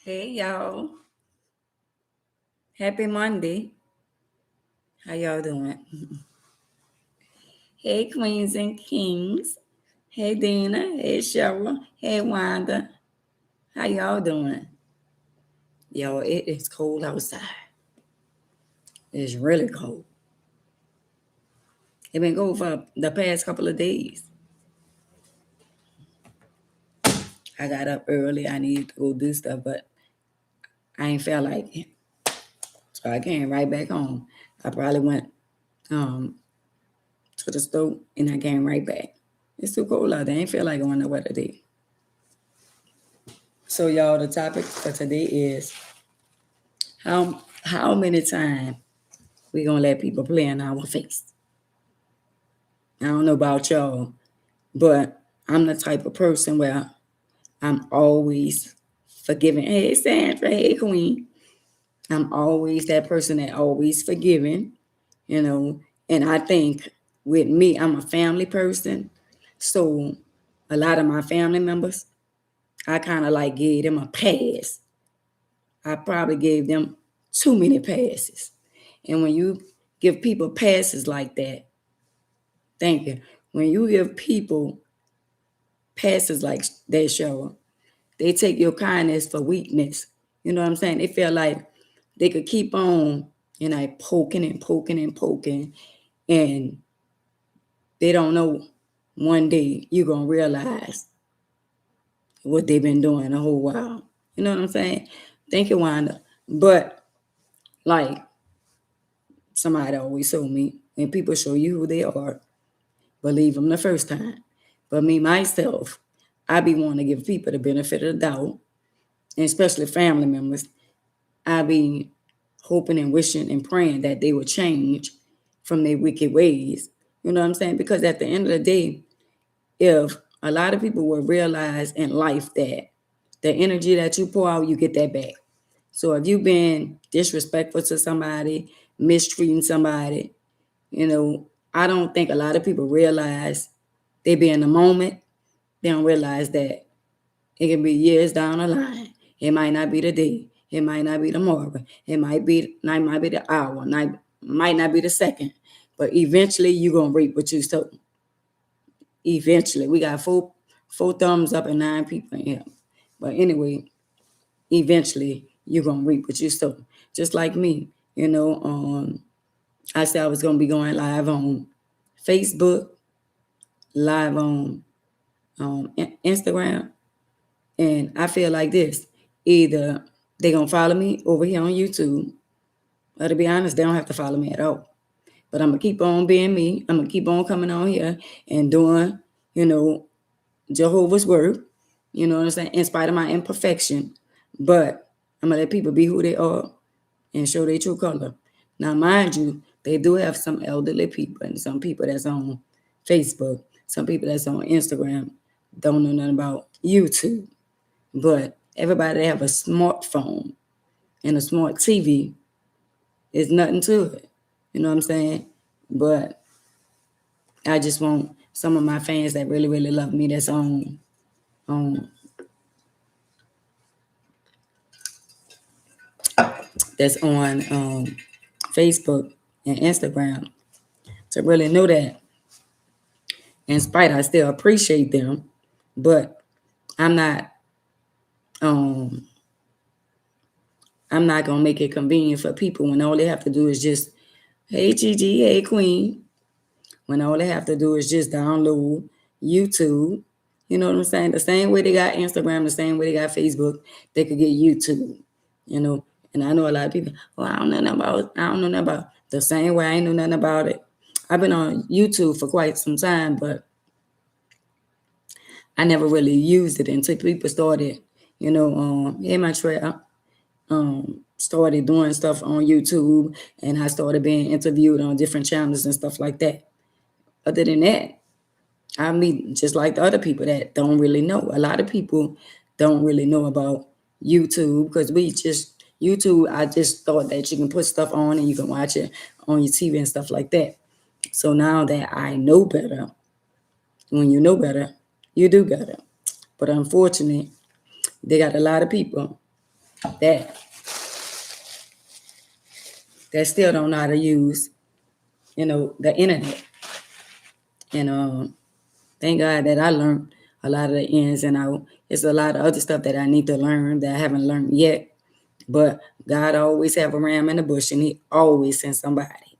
Hey y'all. Happy Monday. How y'all doing? Hey Queens and Kings. Hey Dina. Hey Cheryl. Hey Wanda. How y'all doing? Y'all, it is cold outside. It's really cold. It's been cold for the past couple of days. I got up early. I needed to go do stuff, but I ain't felt like it. So I came right back home. I probably went um, to the store and I came right back. It's too cold out there. I ain't feel like going nowhere today. So y'all, the topic for today is how many times we gonna let people play in our face. I don't know about y'all, but I'm the type of person where I'm always forgiving. Hey Sandra, hey Queen. I'm always that person that always forgiving, you know. And I think with me, I'm a family person. So a lot of my family members, I kind of like gave them a pass. I probably gave them too many passes. And when you give people passes like that, thank you. When you give people passes like that, show, they take your kindness for weakness. You know what I'm saying? They feel like they could keep on, poking and poking and poking, and they don't know one day you're gonna realize what they've been doing a whole while. You know what I'm saying? Thank you, Wanda. But like somebody always told me, when people show you who they are, believe them the first time. But me, myself, I be wanting to give people the benefit of the doubt, and especially family members. I be hoping and wishing and praying that they would change from their wicked ways. You know what I'm saying? Because at the end of the day, if a lot of people will realize in life that the energy that you pour out, you get that back. So if you've been disrespectful to somebody, mistreating somebody, I don't think a lot of people realize they be in the moment. They don't realize that it can be years down the line. It might not be the day. It might not be tomorrow. It might be the hour. Might not be the second. But eventually you're gonna reap what you sow. Eventually. We got four thumbs up and 9 people in here. But anyway, eventually you're gonna reap what you sow. Just like me. I said I was gonna be going live on Facebook, live on Instagram, and I feel like this: either they gonna follow me over here on YouTube, or to be honest, they don't have to follow me at all. But I'm gonna keep on being me. I'm gonna keep on coming on here and doing, you know, Jehovah's work. You know what I'm saying? In spite of my imperfection, but I'm gonna let people be who they are and show their true color. Now, mind you, they do have some elderly people and some people that's on Facebook, some people that's on Instagram, don't know nothing about YouTube. But everybody that have a smartphone and a smart TV is nothing to it. You know what I'm saying? But I just want some of my fans that really, really love me on that's on Facebook and Instagram to really know that in spite I still appreciate them, but I'm not um I'm not gonna make it convenient for people when all they have to do is just, hey Gigi, hey Queen, when all they have to do is just download YouTube. You know what I'm saying? The same way they got Instagram, the same way they got Facebook, they could get YouTube. You know, and I know a lot of people, well, I don't know nothing about the same way I ain't know nothing about it. I've been on YouTube for quite some time, but I never really used it until people started, hey my trail, started doing stuff on YouTube, and I started being interviewed on different channels and stuff like that. Other than that, I mean, just like the other people that don't really know. A lot of people don't really know about YouTube because YouTube, I just thought that you can put stuff on and you can watch it on your TV and stuff like that. So now that I know better, when you know better, you do better. But unfortunately, they got a lot of people that still don't know how to use, the internet. And thank God that I learned a lot of the ins and outs. It's a lot of other stuff that I need to learn that I haven't learned yet. But God always have a ram in the bush, and He always sends somebody.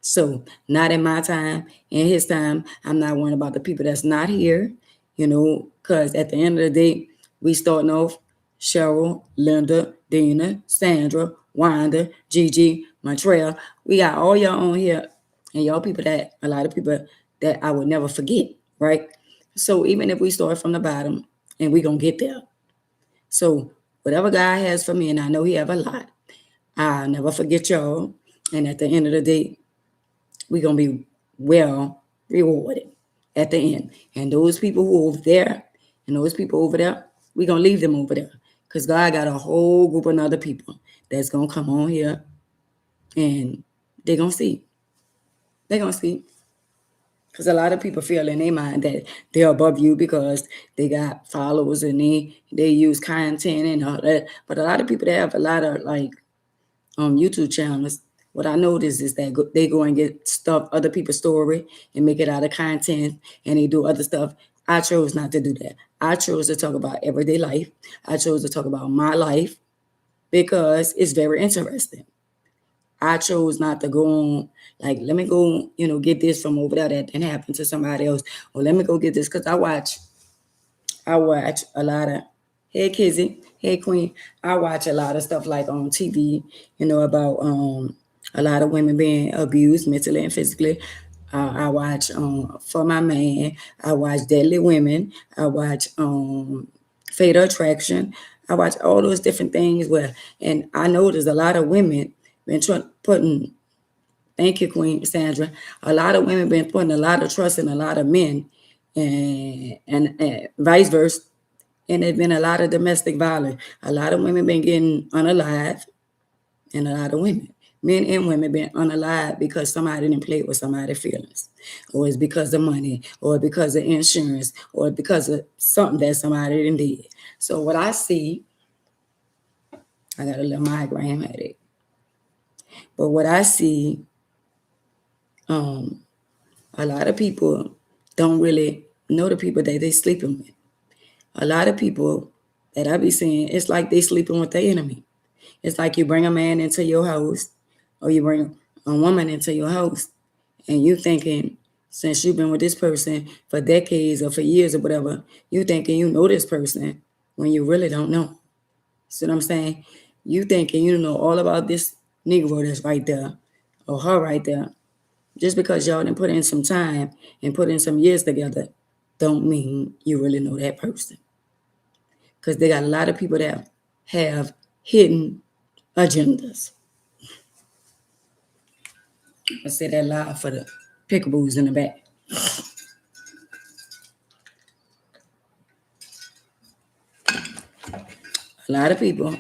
So not in my time, in His time, I'm not worrying about the people that's not here, because at the end of the day, we starting off Cheryl, Linda, Dina, Sandra, Wanda, Gigi, Montreal. We got all y'all on here, and y'all people that a lot of people that I would never forget, right? So even if we start from the bottom, and we gonna get there. So whatever God has for me, and I know He have a lot, I'll never forget y'all. And at the end of the day, we're going to be well rewarded at the end. And those people who are over there and those people over there, we're going to leave them over there. Because God got a whole group of other people that's going to come on here and they're going to see. They're going to see. Because a lot of people feel in their mind that they're above you because they got followers and they use content and all that. But a lot of people, they have a lot of YouTube channels. What I noticed is that they go and get stuff, other people's story, and make it out of content, and they do other stuff. I chose not to do that. I chose to talk about everyday life. I chose to talk about my life because it's very interesting. I chose not to go on, let me go, get this from over there that didn't happen to somebody else. Or let me go get this, because I watch a lot of, hey Kizzy, hey Queen, I watch a lot of stuff like on TV, about a lot of women being abused mentally and physically. I watch For My Man. I watch Deadly Women. I watch Fatal Attraction. I watch all those different things and I noticed a lot of women been putting, thank you, Queen Sandra, a lot of women been putting a lot of trust in a lot of men, and vice versa. And there's been a lot of domestic violence. A lot of women been getting unalived, and a lot of women, men and women, been unalived because somebody didn't play with somebody's feelings, or it's because of money, or because of insurance, or because of something that somebody didn't did. So what I see, I got a little migraine headache, but what I see, a lot of people don't really know the people that they sleeping with. A lot of people that I be seeing, it's like they sleeping with the enemy. It's like you bring a man into your house, or you bring a woman into your house, and you thinking, since you've been with this person for decades or for years or whatever, you thinking you know this person when you really don't know. See what I'm saying? You thinking you know all about this Negro that's right there, or her right there. Just because y'all didn't put in some time and put in some years together, don't mean you really know that person. Because they got a lot of people that have hidden agendas. I say that loud for the pickaboos in the back. A lot of people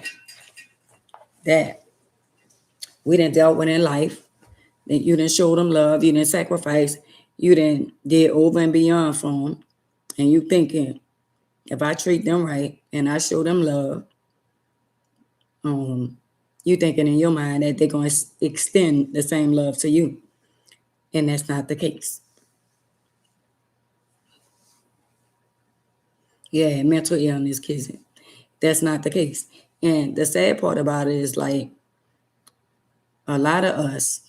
that we didn't dealt with in life, that you didn't show them love, you didn't sacrifice, you didn't did over and beyond for them, and you thinking, if I treat them right and I show them love, you thinking in your mind that they're going to extend the same love to you, and that's not the case. Yeah, mental illness, kids. That's not the case. And the sad part about it is a lot of us,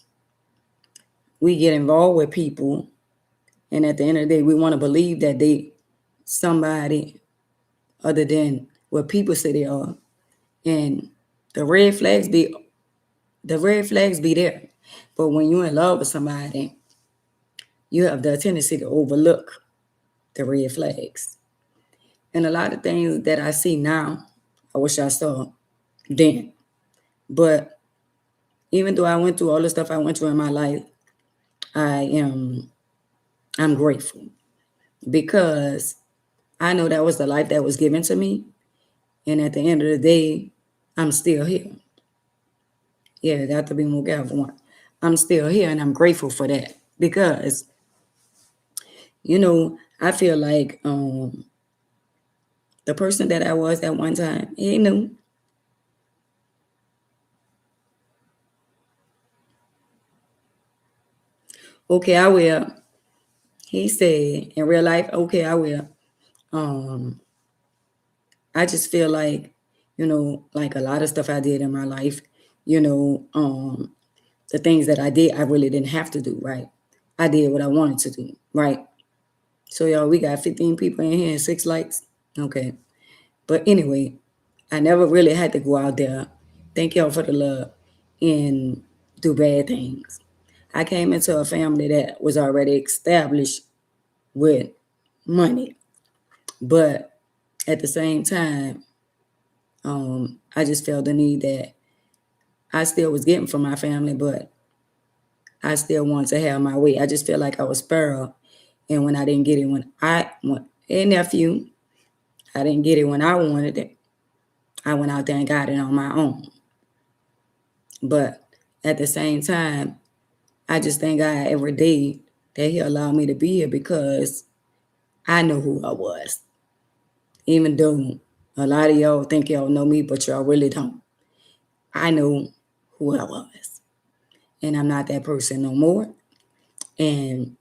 we get involved with people, and at the end of the day, we want to believe that they somebody other than what people say they are. And the red flags be there. But when you're in love with somebody, you have the tendency to overlook the red flags. And a lot of things that I see now, I wish I saw then. But even though I went through all the stuff I went through in my life, I'm grateful, because I know that was the life that was given to me. And at the end of the day, I'm still here. Yeah, got to be more careful. I'm still here, and I'm grateful for that, because, I feel like the person that I was at one time, he knew. okay, I will. He said, in real life, okay, I will. I just feel like, like a lot of stuff I did in my life, the things that I did, I really didn't have to do, right? I did what I wanted to do, right? So, y'all, we got 15 people in here and 6 likes. Okay. But anyway, I never really had to go out there, thank y'all for the love, and do bad things. I came into a family that was already established with money. But at the same time, I just felt the need that I still was getting from my family, but I still wanted to have my way. I just felt like I was spoiled. And when I didn't get it hey nephew, I didn't get it when I wanted it. I went out there and got it on my own. But at the same time, I just thank God every day that He allowed me to be here because I know who I was. Even though a lot of y'all think y'all know me, but y'all really don't. I know who I was. And I'm not that person no more. And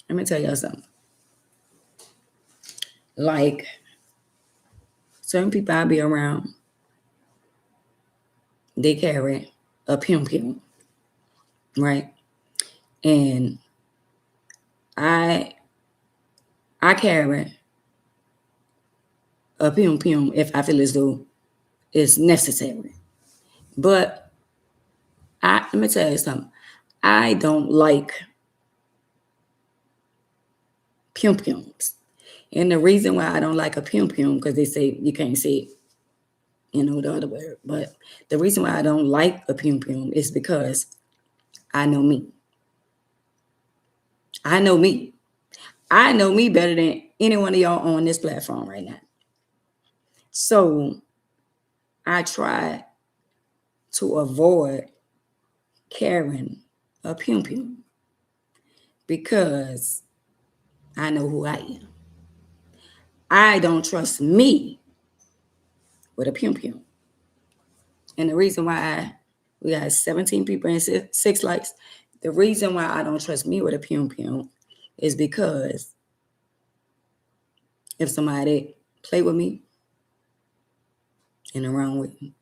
let me tell y'all something. Like, certain people I be around, they carry a pim, right? And I carry a pim if I feel as though it's necessary. But let me tell you something. I don't like pims. And the reason why I don't like a pim, because they say you can't say it, the other word. But the reason why I don't like a pim is because I know me. I know me. I know me better than any one of y'all on this platform right now. So I try to avoid carrying a pim because I know who I am. I don't trust me with a pim. And the reason why we got 17 people and 6 likes, the reason why I don't trust me with a pim is because if somebody play with me and around with me,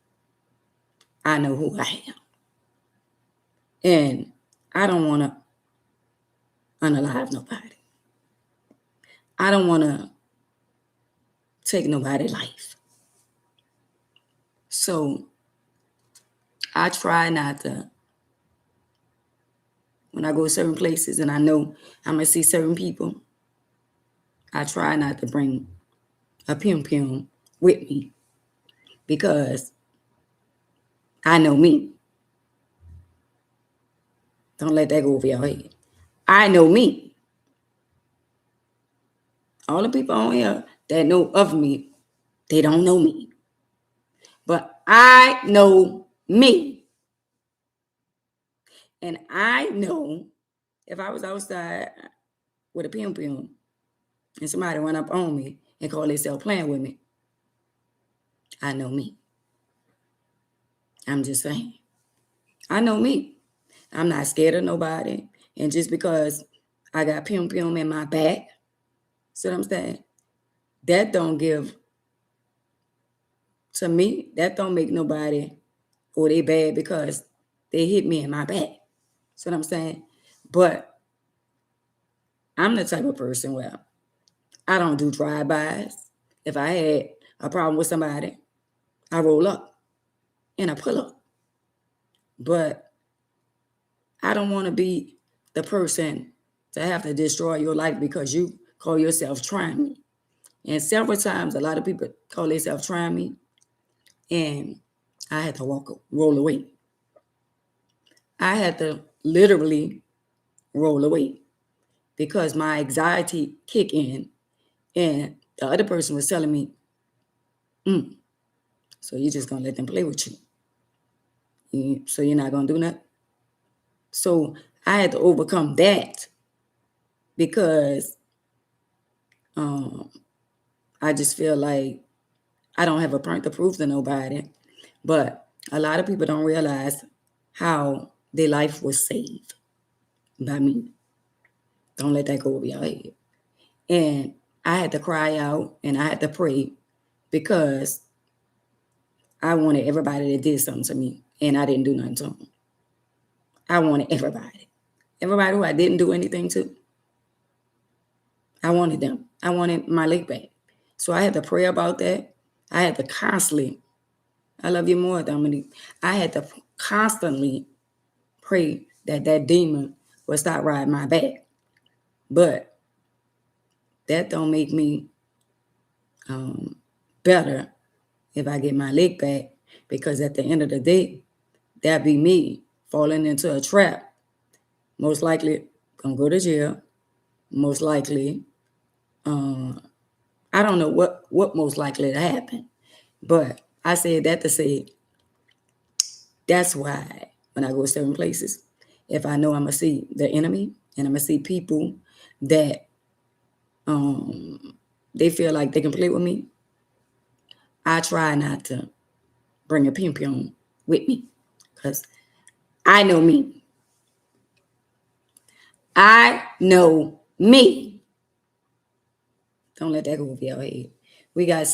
I know who I am. And I don't want to unalive nobody. I don't want to take nobody's life. So I try not to, when I go to certain places and I know I'm going to see certain people, I try not to bring a pim with me because I know me. Don't let that go over your head. I know me. All the people on here that know of me, they don't know me. But I know me. And I know if I was outside with a pim and somebody went up on me and called themselves playing with me, I know me. I'm just saying. I know me. I'm not scared of nobody. And just because I got pim in my back, see what I'm saying? That don't give, to me, that don't make nobody, or they bad because they hit me in my back. See what I'm saying? But I'm the type of person where I don't do drive-bys. If I had a problem with somebody, I roll up and I pull up. But I don't want to be the person to have to destroy your life because you call yourself trying me. And several times, a lot of people call themselves trying me, and I had to roll away. I had to literally roll away because my anxiety kicked in, and the other person was telling me, so you're just going to let them play with you. So you're not going to do nothing? So I had to overcome that because I just feel like I don't have a point to prove to nobody. But a lot of people don't realize how their life was saved. by me. Don't let that go over your head. And I had to cry out and I had to pray because I wanted everybody that did something to me and I didn't do nothing to them. I wanted everybody. Everybody who I didn't do anything to, I wanted them. I wanted my leg back. So I had to pray about that. I had to constantly, I love you more, Dominique. I had to constantly pray that that demon would stop riding my back. But that don't make me better if I get my leg back, because at the end of the day, that be me falling into a trap. Most likely gonna go to jail. Most likely, I don't know what most likely to happen. But I said that to say that's why when I go to certain places, if I know I'm gonna see the enemy and I'm gonna see people that they feel like they can play with me, I try not to bring a pion with me because I know me. I know me. Don't let that go over your head. We got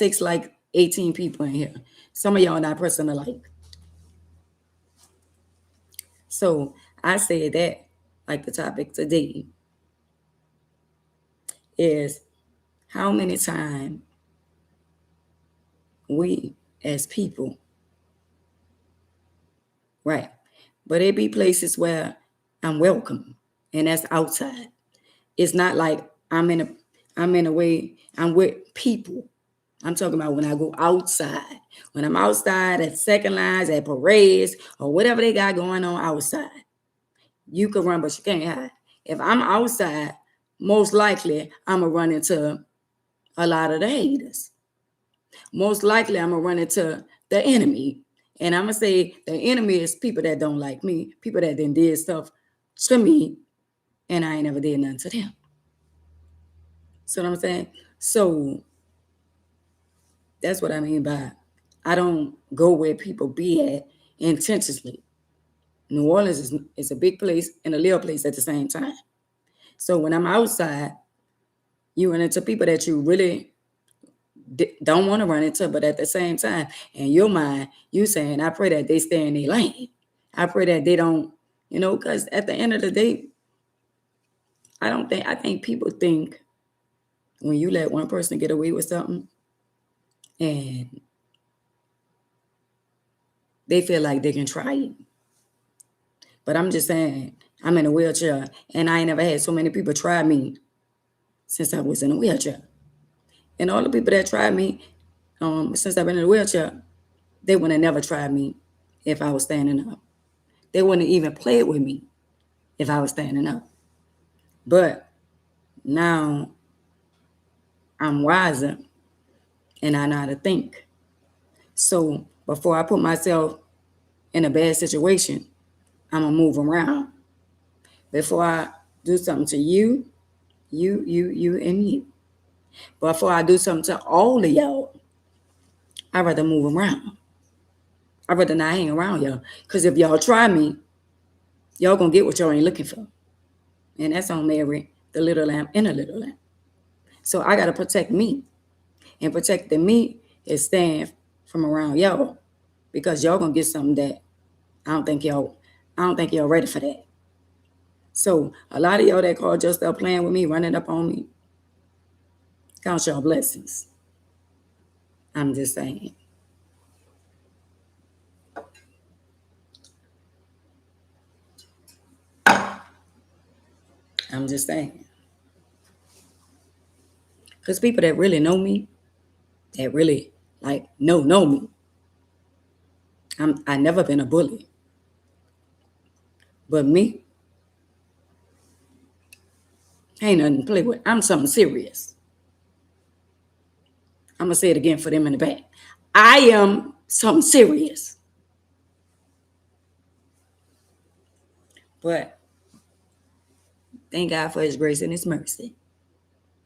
18 people in here. Some of y'all not person alike. So I said that, like the topic today is how many times we as people, right? But it be places where I'm welcome, and that's outside. It's not like I'm in a way, I'm with people. I'm talking about when I go outside. When I'm outside at second lines, at parades, or whatever they got going on outside. You can run, but you can't hide. If I'm outside, most likely I'm going to run into a lot of the haters. Most likely I'm going to run into the enemy. And I'm going to say the enemy is people that don't like me, people that then did stuff to me, and I ain't never did nothing to them. See what I'm saying? So that's what I mean by I don't go where people be at intentionally. New Orleans is a big place and a little place at the same time. So when I'm outside, you run into people that you really don't want to run into, but at the same time, in your mind, you saying, I pray that they stay in their lane. I pray that they don't, because at the end of the day, I think people think when you let one person get away with something and they feel like they can try it. But I'm just saying, I'm in a wheelchair and I ain't never had so many people try me since I was in a wheelchair. And all the people that tried me since I've been in a wheelchair, they would have never tried me if I was standing up. They wouldn't even play with me if I was standing up. But now I'm wiser and I know how to think. So before I put myself in a bad situation, I'm going to move around. Before I do something to you, and you. Before I do something to all of y'all, I'd rather move around. I'd rather not hang around y'all. Because if y'all try me, y'all going to get what y'all ain't looking for. And that's on Mary, the little lamb and the little lamb. So I got to protect me. And protecting me is staying from around y'all. Because y'all going to get something that I don't think y'all ready for that. So a lot of y'all that call just up playing with me, running up on me, count y'all blessings. I'm just saying. I'm just saying. Because people that really know me, that really know me. I never been a bully. But me, ain't nothing to play with. I'm something serious. I'm going to say it again for them in the back. I am something serious. But thank God for his grace and his mercy.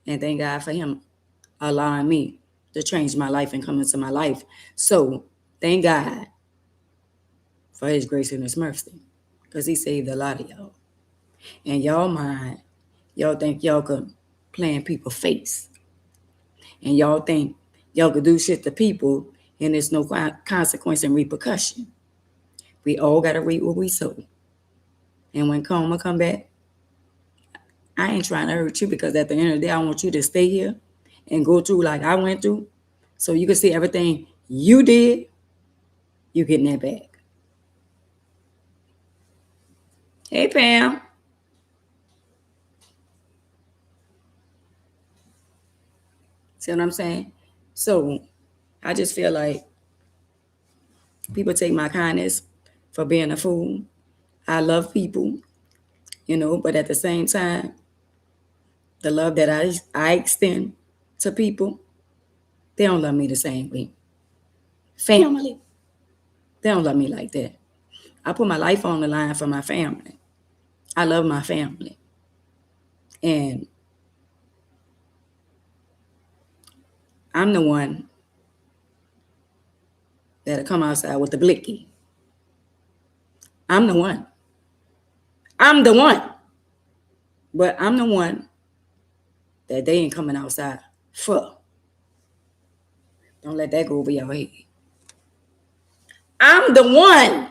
And thank God for him allowing me to change my life and come into my life. So thank God for his grace and his mercy. Because he saved a lot of y'all. In y'all mind, y'all think y'all could play in people's face. And y'all think y'all could do shit to people and there's no consequence and repercussion. We all got to reap what we sow. And when karma come back, I ain't trying to hurt you, because at the end of the day, I want you to stay here and go through like I went through, so you can see everything you did, you getting that back. Hey, Pam. See what I'm saying? So I just feel like people take my kindness for being a fool. I love people, but at the same time, the love that I extend to people, they don't love me the same way. Family, they don't love me like that. I put my life on the line for my family. I love my family. And I'm the one that'll come outside with the blicky. I'm the one. I'm the one. But I'm the one that they ain't coming outside for. Don't let that go over your head. I'm the one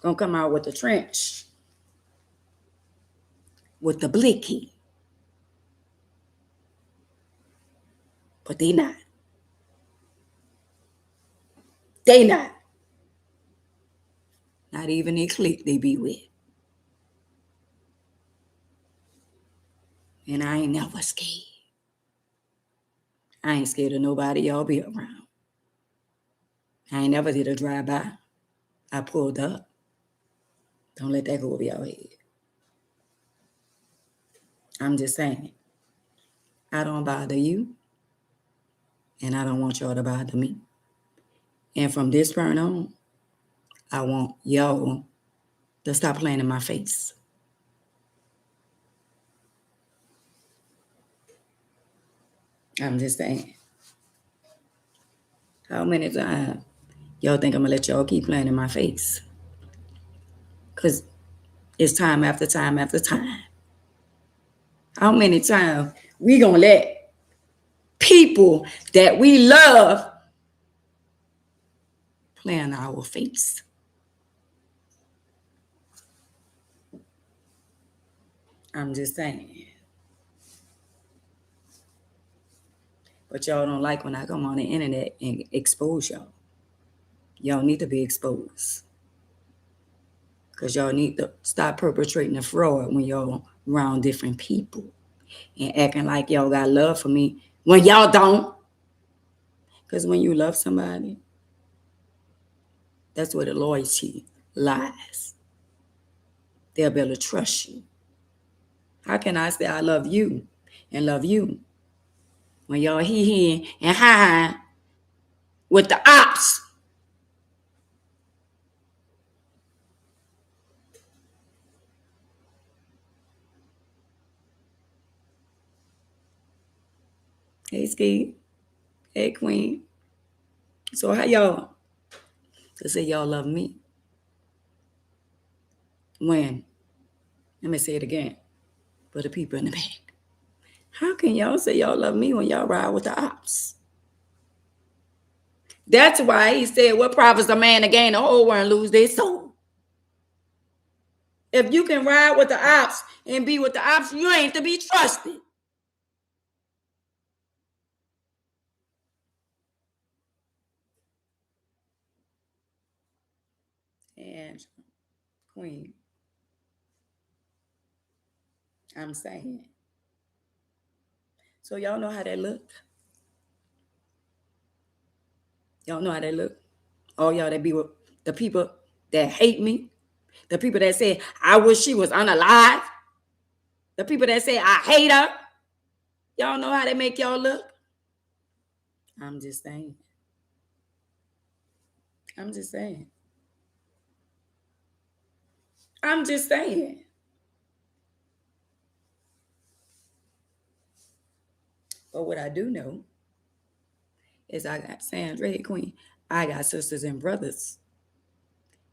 gonna come out with the trench, with the blicky. But they not. They not. Not even a clique they be with. And I ain't never scared. I ain't scared of nobody y'all be around. I ain't never did a drive-by. I pulled up. Don't let that go over your head. I'm just saying, I don't bother you, and I don't want y'all to bother me. And from this point on, I want y'all to stop playing in my face. I'm just saying. How many times y'all think I'm going to let y'all keep playing in my face? Because it's time after time after time. How many times we going to let people that we love play in our face? I'm just saying. But y'all don't like when I come on the internet and expose y'all. Y'all need to be exposed. Because y'all need to stop perpetrating the fraud when y'all around different people and acting like y'all got love for me when y'all don't. Because when you love somebody, that's where the loyalty lies. They'll be able to trust you. How can I say I love you and love you when y'all he and hi with the ops? Hey, Ski. Hey, Queen. So how y'all to say y'all love me when, let me say it again, for the people in the back. How can y'all say y'all love me when y'all ride with the ops? That's why he said, what profits a man to gain the whole world and lose their soul? If you can ride with the ops and be with the ops, you ain't to be trusted. And Queen, I'm saying. So y'all know how that look? Y'all know how that look? All y'all that be with the people that hate me, the people that say, I wish she was unalive, the people that say, I hate her. Y'all know how they make y'all look? I'm just saying. I'm just saying. I'm just saying. But what I do know is I got Sandra, hey, Queen. I got sisters and brothers.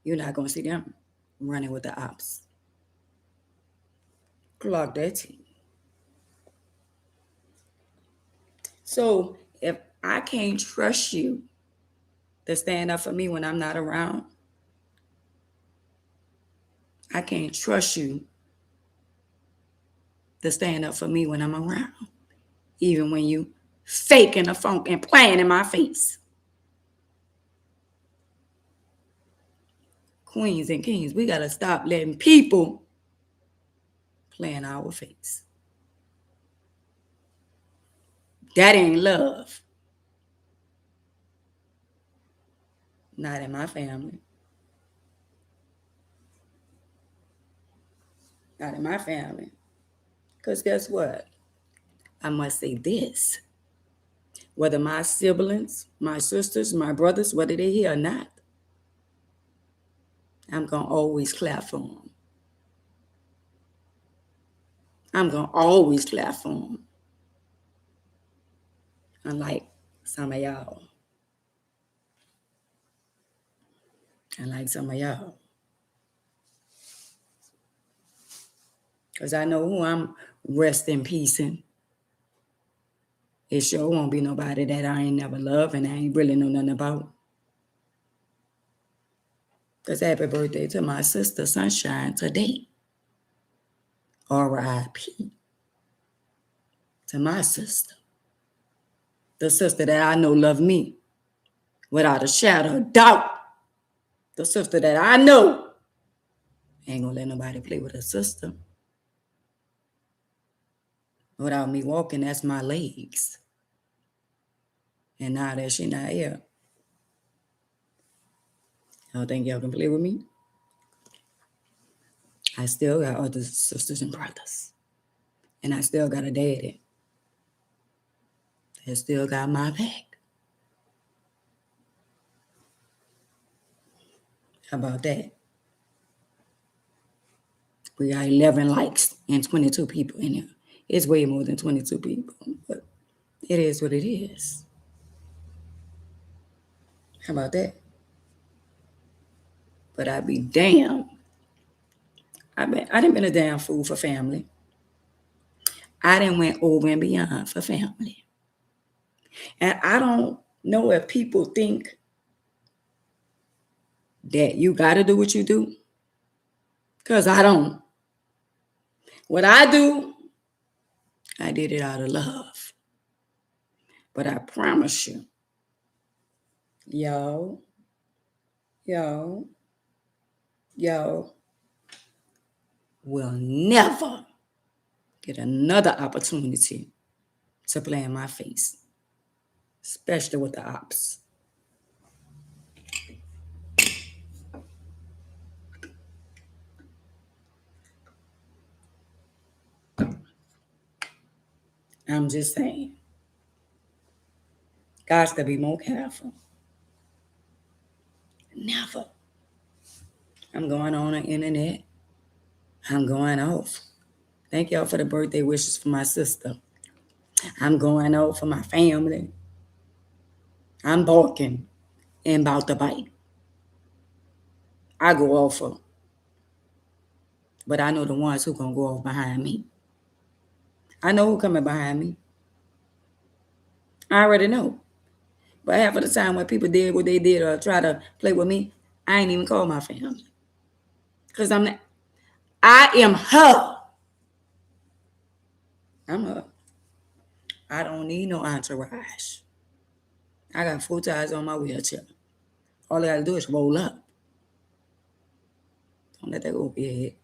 You're not going to see them running with the ops. Clock that T. So if I can't trust you to stand up for me when I'm not around, I can't trust you to stand up for me when I'm around, even when you faking the funk and playing in my face. Queens and kings, we got to stop letting people play in our face. That ain't love. Not in my family. Not in my family. Because guess what? I must say this. Whether my siblings, my sisters, my brothers, whether they're here or not, I'm going to always clap for them. I'm going to always clap for them. Unlike some of y'all. Unlike some of y'all. Because I know who I'm rest in peace in. It sure won't be nobody that I ain't never loved and I ain't really know nothing about. Because happy birthday to my sister Sunshine today. R.I.P. to my sister. The sister that I know loved me without a shadow of doubt. The sister that I know ain't gonna let nobody play with her sister. Without me walking, that's my legs. And now that she not here, I don't think y'all can play with me. I still got other sisters and brothers. And I still got a daddy that still got my back. How about that? We got 11 likes and 22 people in here. It's way more than 22 people, but it is what it is. How about that? But I'd be damned. I done been a damn fool for family. I done went over and beyond for family. And I don't know if people think that you got to do what you do. Because I don't. What I do, I did it out of love. But I promise you, yo, will never get another opportunity to play in my face, especially with the ops. I'm just saying, God's got to be more careful. Never. I'm going on the internet. I'm going off. Thank y'all for the birthday wishes for my sister. I'm going out for my family. I'm barking and about to bite. I go off for, but I know the ones who gonna go off behind me. I know who coming behind me. I already know. But half of the time when people did what they did or try to play with me, I ain't even call my family. Because I am her. I'm her. I don't need no entourage. I got 4 tires on my wheelchair. All I gotta do is roll up. Don't let that go over your head.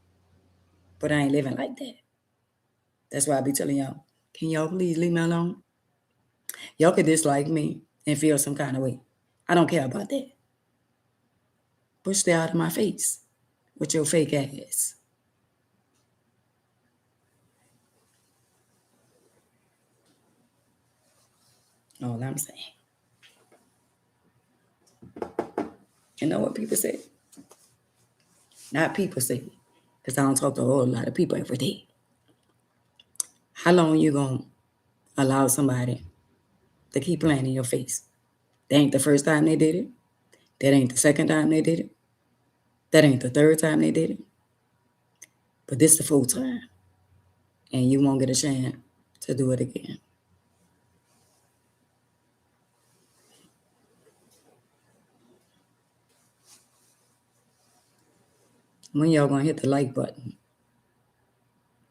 But I ain't living like that. That's why I be telling y'all, can y'all please leave me alone? Y'all could dislike me and feel some kind of way. I don't care about that. But stay out of my face with your fake ass. All I'm saying. You know what people say? Not people say, because I don't talk to a whole lot of people every day. How long you gonna allow somebody to keep playing in your face? That ain't the first time they did it. That ain't the second time they did it. That ain't the third time they did it. But this the 4th time. and you won't get a chance to do it again. When y'all gonna hit the like button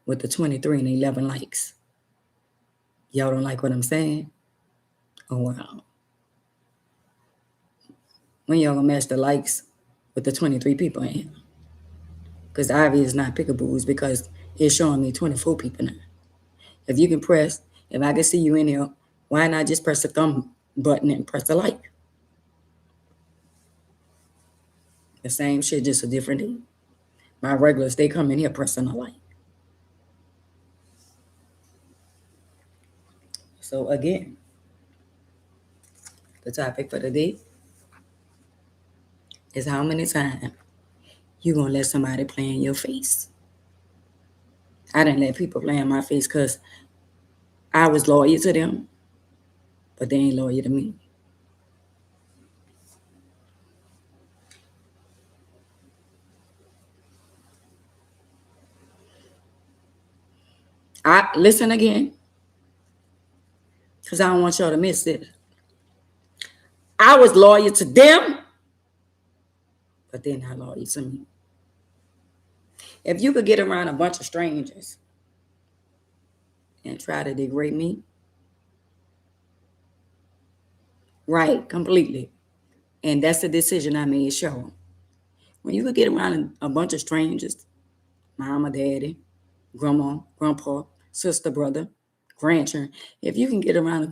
with the 23 and 11 likes? Y'all don't like what I'm saying? Oh, wow. When y'all gonna match the likes with the 23 people in here? Because Ivy is not pickaboos because it's showing me 24 people now. If you can press, if I can see you in here, why not just press the thumb button and press the like? The same shit, just a different day. My regulars, they come in here pressing a like. So again, the topic for the day is how many times you gonna let somebody play in your face? I didn't let people play in my face because I was loyal to them, but they ain't loyal to me. I listen again, because I don't want y'all to miss it. I was loyal to them, but they're not loyal to me. If you could get around a bunch of strangers and try to degrade me, right, completely. And that's the decision I made, sure. When you could get around a bunch of strangers, mama, daddy, grandma, grandpa, sister, brother, grandchildren, if you can get around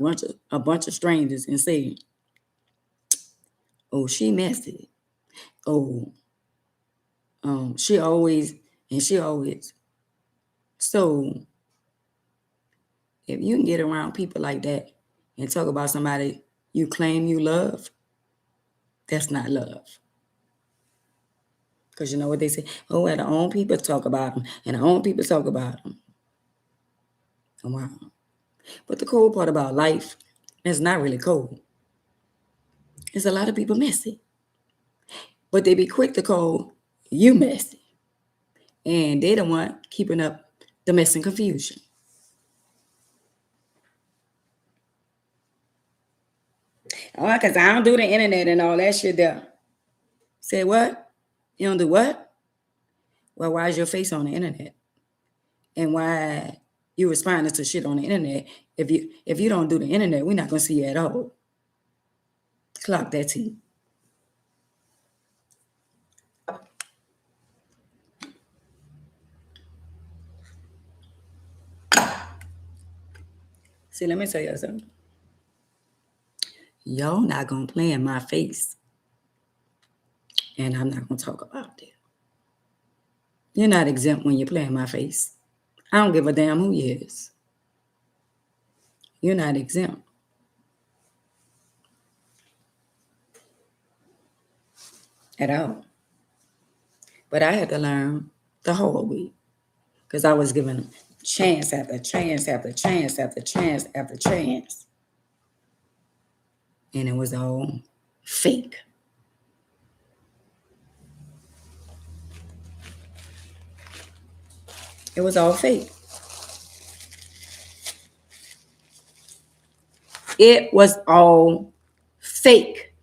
a bunch of strangers and say, oh, she messy. Oh, she always, and she always. So if you can get around people like that and talk about somebody you claim you love, that's not love. Because you know what they say? Oh, well, the own people talk about them, and the own people talk about them. Oh, wow. But the cool part about life is not really cold. It's a lot of people messy. But they be quick to call you messy. And they don't want keeping up the mess and confusion. Oh, because I don't do the internet and all that shit there. Say what? You don't do what? Well, why is your face on the internet? And why you responding to shit on the internet? If you don't do the internet, we're not gonna see you at all. Clock that T. See, let me tell you something. Y'all not gonna play in my face. And I'm not gonna talk about it. You're not exempt when you play in my face. I don't give a damn who you is. You're not exempt. At all. But I had to learn the hard way. Because I was given chance after chance after chance after chance after chance. And it was all fake. It was all fake. It was all fake.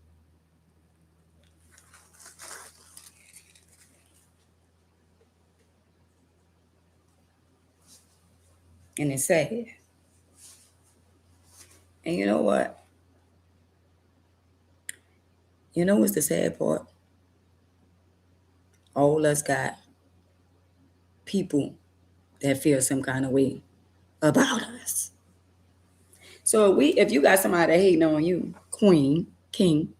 And it's sad. And you know what? You know what's the sad part? All us got people that feel some kind of way about us. So if you got somebody hating on you, queen, king,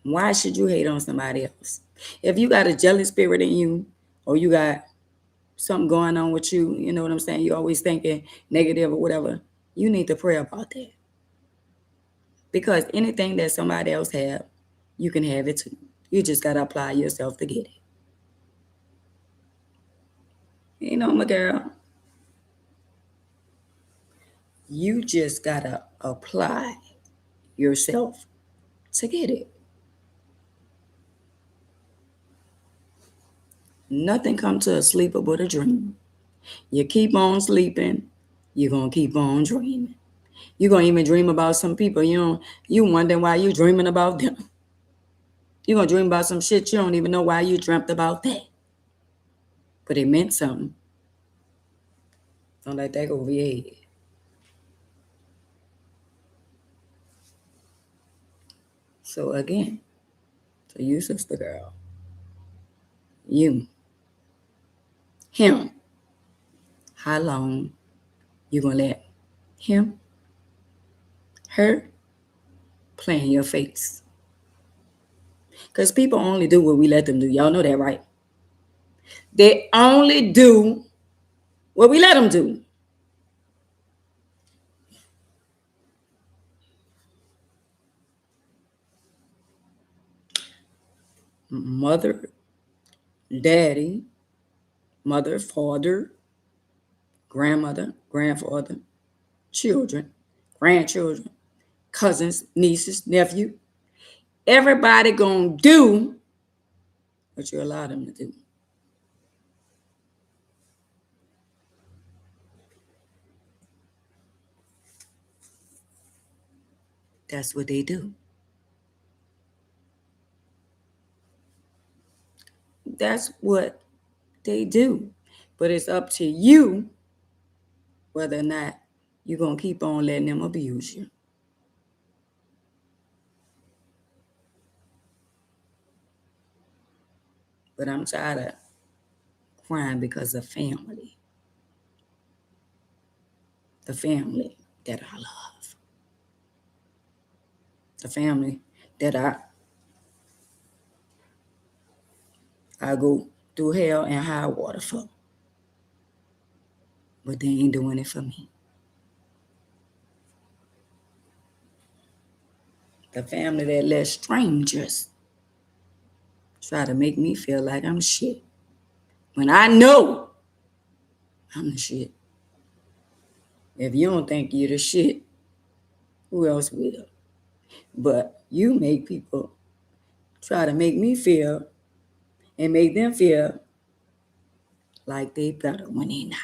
why should you hate on somebody else? If you got a jealous spirit in you, or you got something going on with you, you know what I'm saying? You're always thinking negative or whatever. You need to pray about that. Because anything that somebody else have, you can have it too. You just got to apply yourself to get it. You know, my girl, you just got to apply yourself to get it. Nothing comes to a sleeper but a dream. You keep on sleeping, you're going to keep on dreaming. You're going to even dream about some people. You wonder why you dreaming about them. You're going to dream about some shit you don't even know why you dreamt about that. But it meant something. Don't let that go over your head. So again, to you, sister girl, you, him, how long you going to let him, her, play in your face? Because people only do what we let them do. Y'all know that, right? They only do what we let them do. Mother, daddy, mother, father, grandmother, grandfather, children, grandchildren, cousins, nieces, nephew. Everybody gonna do what you allow them to do. That's what they do. That's what they do. But it's up to you whether or not you're going to keep on letting them abuse you. But I'm tired of crying because of family. The family that I love. The family that I go through hell and high water for. But they ain't doing it for me. The family that let strangers try to make me feel like I'm shit. When I know I'm the shit. If you don't think you're the shit, who else will? But you make people try to make me feel and make them feel like they better when they not.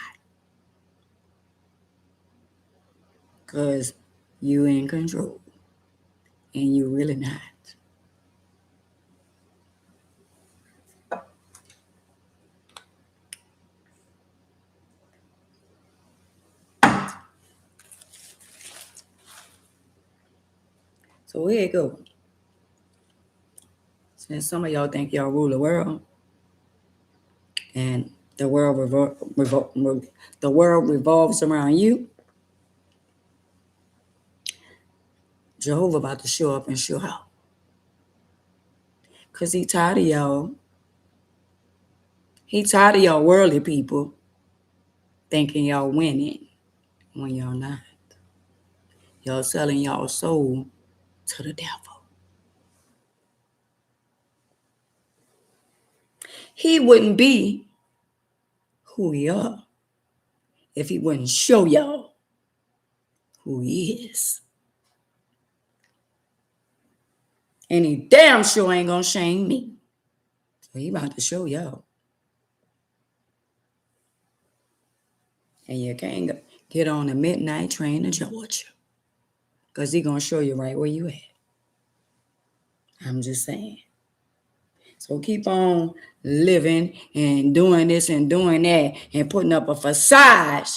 Because you in control. And you really not. So here you go. Since some of y'all think y'all rule the world, and the world revolves around you, Jehovah about to show up and show out. Because he tired of y'all. He tired of y'all worldly people thinking y'all winning when y'all not. Y'all selling y'all soul to the devil. He wouldn't be who he are if he wouldn't show y'all who he is. And he damn sure ain't gonna shame me. So he about to show y'all. And you can't get on the midnight train to Georgia. Because he gonna show you right where you at. I'm just saying. So keep on living and doing this and doing that and putting up a facade.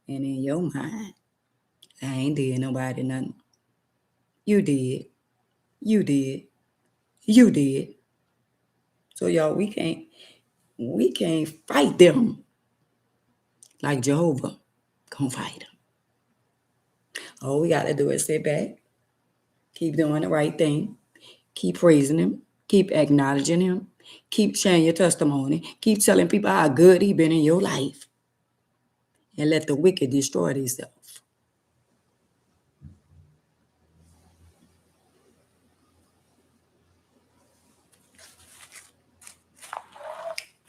And in your mind, I ain't did nobody nothing. You did. You did. You did. So y'all, we can't fight them like Jehovah gonna fight them. All we gotta do is sit back, keep doing the right thing, keep praising him, keep acknowledging him, keep sharing your testimony, keep telling people how good he been in your life, and let the wicked destroy themselves.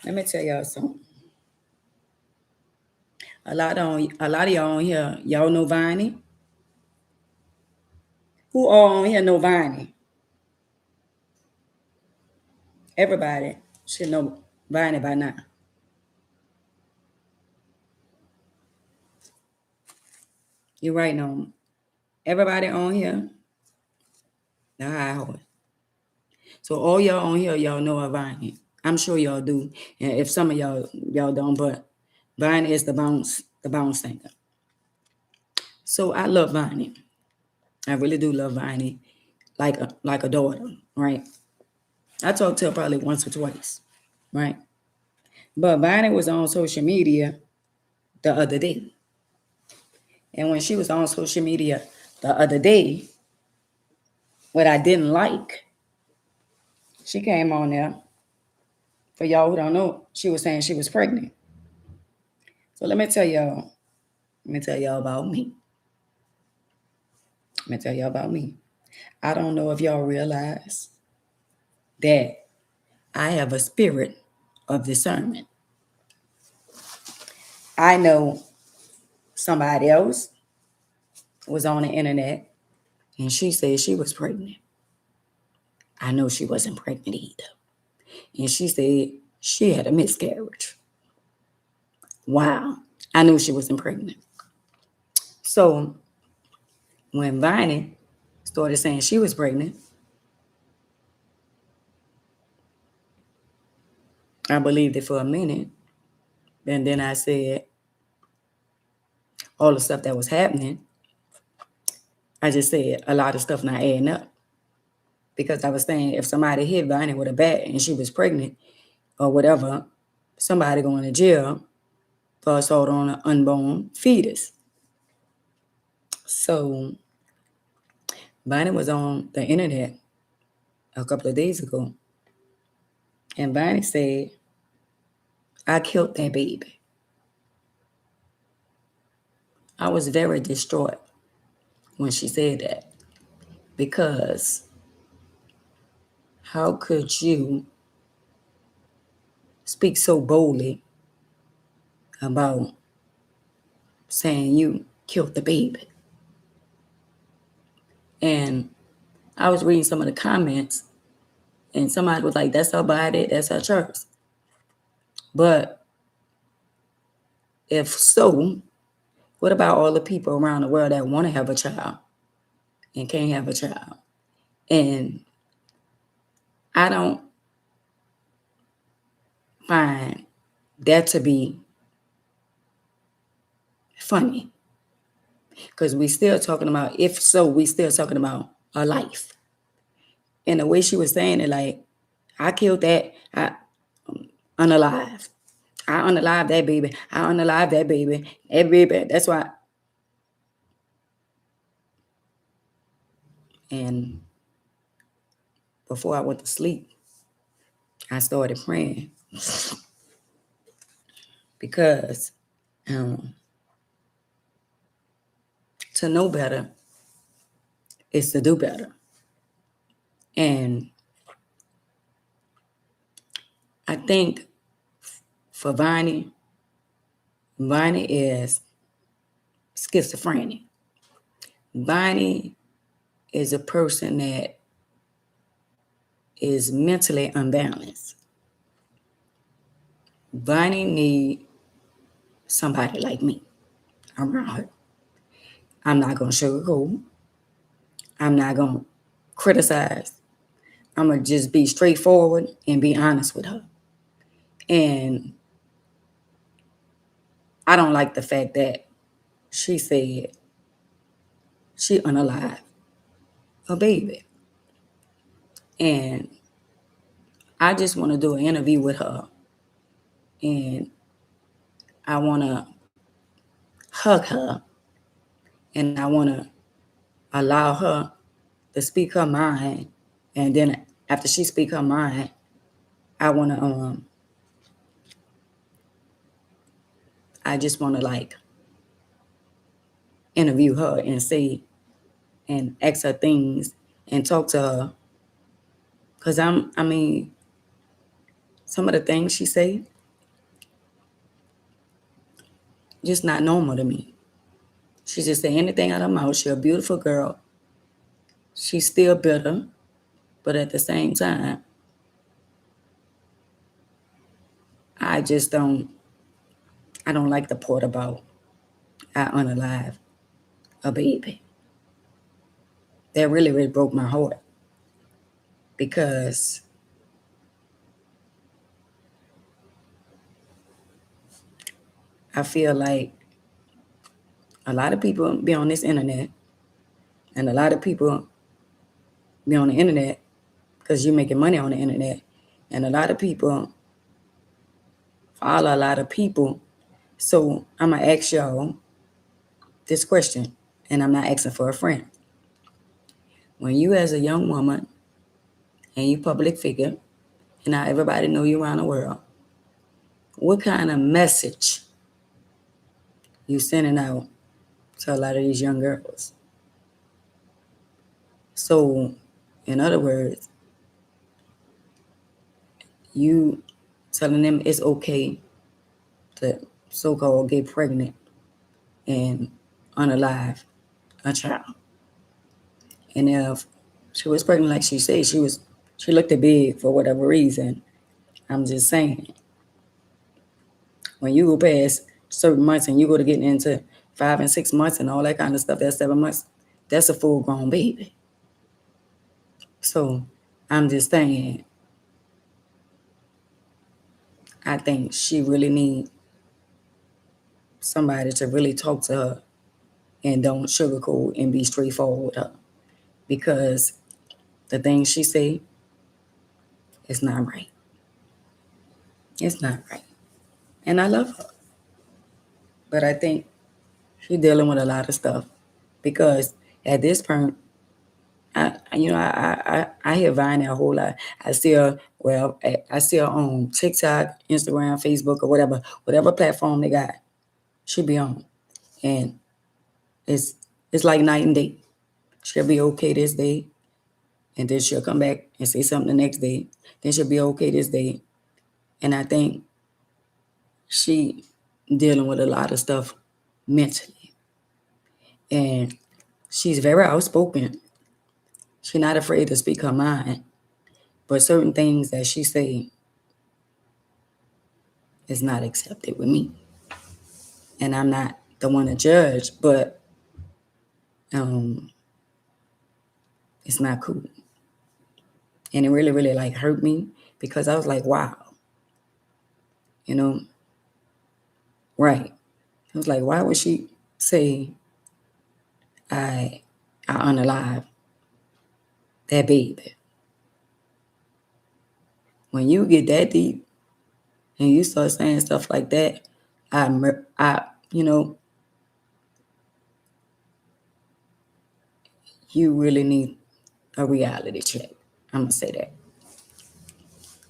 Let me tell y'all something. A lot of y'all on here, y'all know Viney? Who all on here know Viney? Everybody should know Viney by now. You're right, no. Everybody on here, the high horse. So all y'all on here, y'all know of Vine. I'm sure y'all do. And if some of y'all don't, but Vine is the bounce singer. So I love Vine. I really do love Vine, like a daughter, right? I talked to her probably once or twice, right? But Vine was on social media the other day. And when she was on social media the other day, what I didn't like, she came on there. For y'all who don't know, she was saying she was pregnant. So let me tell y'all about me. Let me tell y'all about me. I don't know if y'all realize that I have a spirit of discernment. I know somebody else was on the internet and she said she was pregnant. I know she wasn't pregnant either. And she said she had a miscarriage. Wow. I knew she wasn't pregnant. So when Viney started saying she was pregnant, I believed it for a minute. And then I said all the stuff that was happening. I just said a lot of stuff not adding up. Because I was saying if somebody hit Viney with a bat and she was pregnant or whatever, somebody going to jail for assault on an unborn fetus. So Viney was on the internet a couple of days ago. And Viney said, I killed that baby. I was very distraught when she said that because how could you speak so boldly about saying you killed the baby? And I was reading some of the comments and somebody was like, that's her body, that's her choice. But if so, what about all the people around the world that want to have a child and can't have a child? And I don't find that to be funny because we still talking about, if so, we still talking about a life. And the way she was saying it, like, I killed that, I unalive. I unalive that baby. I unalive that baby. That baby. That's why. And before I went to sleep, I started praying because to know better is to do better. And I think for Viney is schizophrenic. Viney is a person that is mentally unbalanced. Viney need somebody like me around her. I'm not going to sugarcoat. I'm not going to criticize. I'm going to just be straightforward and be honest with her. And I don't like the fact that she said she unalive a baby. And I just want to do an interview with her. And I want to hug her. And I want to allow her to speak her mind. And then after she speak her mind, I want to, I just want to like interview her and say, and ask her things and talk to her. Cause I mean, some of the things she say, just not normal to me. She just say anything out of her mouth. She's a beautiful girl. She's still bitter, but at the same time, I just don't, I don't like the part about I unalive a baby. That really, really broke my heart because I feel like a lot of people be on this internet and a lot of people be on the internet because you're making money on the internet. And a lot of people follow a lot of people. So I'm going to ask y'all this question, and I'm not asking for a friend. When you as a young woman and you public figure, and now everybody know you around the world, what kind of message you sending out to a lot of these young girls? So, in other words, you telling them it's okay to so-called get pregnant and unalive a child. And if she was pregnant, like she said, she looked big for whatever reason. I'm just saying, when you go past certain months and you go to getting into 5 and 6 months and all that kind of stuff, that's 7 months, that's a full grown baby. So I'm just saying, I think she really need somebody to really talk to her and don't sugarcoat and be straightforward with her, because the things she say is not right. It's not right. And I love her. But I think she's dealing with a lot of stuff because at this point, I hear Vine a whole lot. I see her, I see her on TikTok, Instagram, Facebook, or whatever platform they got. She be on. And it's like night and day. She'll be okay this day, and then she'll come back and say something the next day. Then she'll be okay this day. And I think she dealing with a lot of stuff mentally. And she's very outspoken. She's not afraid to speak her mind. But certain things that she say is not accepted with me. And I'm not the one to judge, but it's not cool. And it really, really like hurt me because I was like, wow. You know, right. I was like, why would she say I unalive that baby? When you get that deep and you start saying stuff like that, you really need a reality check. I'm gonna say that.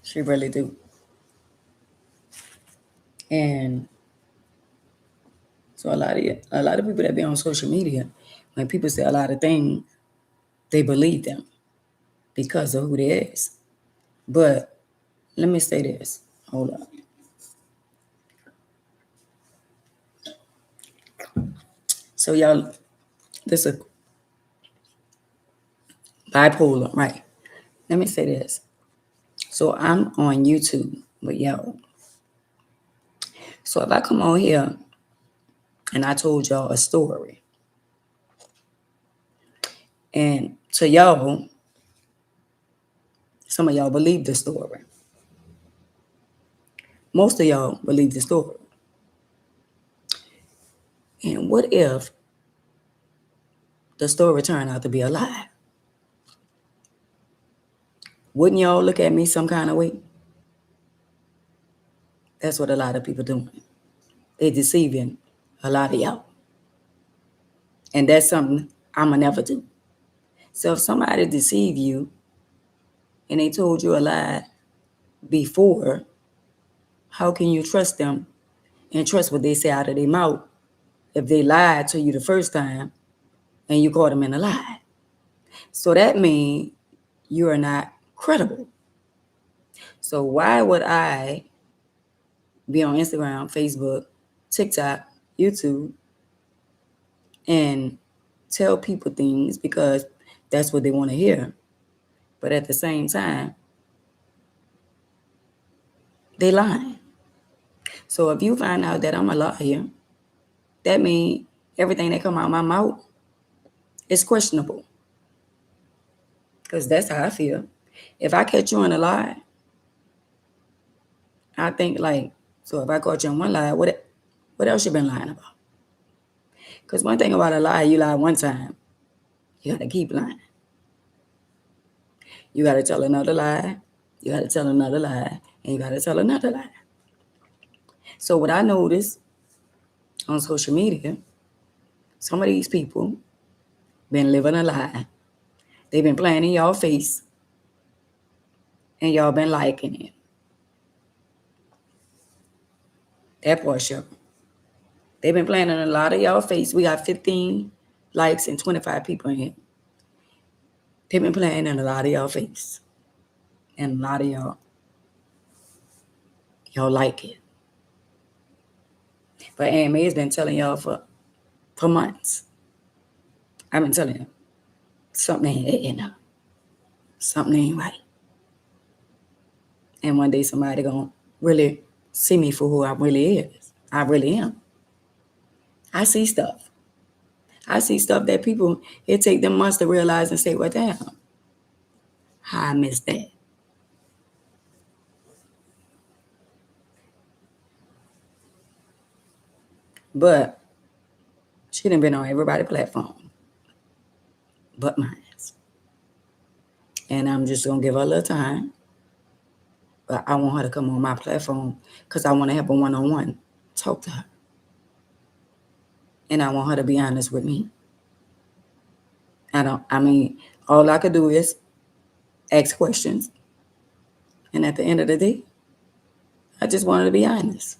She really do. And so a lot of people that be on social media, when people say a lot of things, they believe them because of who they is. But let me say this. Hold on. So y'all, this is bipolar, right? Let me say this. So I'm on YouTube with y'all. So if I come on here and I told y'all a story, and to y'all, some of y'all believe the story. Most of y'all believe the story. And what if the story turned out to be a lie? Wouldn't y'all look at me some kind of way? That's what a lot of people doing. They deceiving a lot of y'all. And that's something I'ma never do. So if somebody deceive you and they told you a lie before, how can you trust them and trust what they say out of their mouth if they lied to you the first time and you caught them in a lie? So that means you are not credible. So why would I be on Instagram, Facebook, TikTok, YouTube, and tell people things because that's what they want to hear? But at the same time, they lying. So if you find out that I'm a liar, that means everything that come out of my mouth It's questionable. Because that's how I feel. If I catch you in a lie, I think like, so if I caught you in one lie, what else you been lying about? Because one thing about a lie, you lie one time, you got to keep lying. You got to tell another lie, you got to tell another lie, and you got to tell another lie. So what I noticed on social media, some of these people been living a lie. They've been playing in y'all face, and y'all been liking it. That part, sure. They've been playing in a lot of y'all face. We got 15 likes and 25 people in here. They've been playing in a lot of y'all face. And a lot of y'all like it. But Aunt May's been telling y'all for months. I've been telling you, something ain't enough. Something ain't right. And one day somebody gonna really see me for who I really is. I really am. I see stuff. I see stuff that people, it take them months to realize and say, well, damn, how I missed that. But she done been on everybody's platform but mine. And I'm just gonna give her a little time. But I want her to come on my platform because I want to have a one-on-one talk to her. And I want her to be honest with me. All I could do is ask questions. And at the end of the day, I just want her to be honest.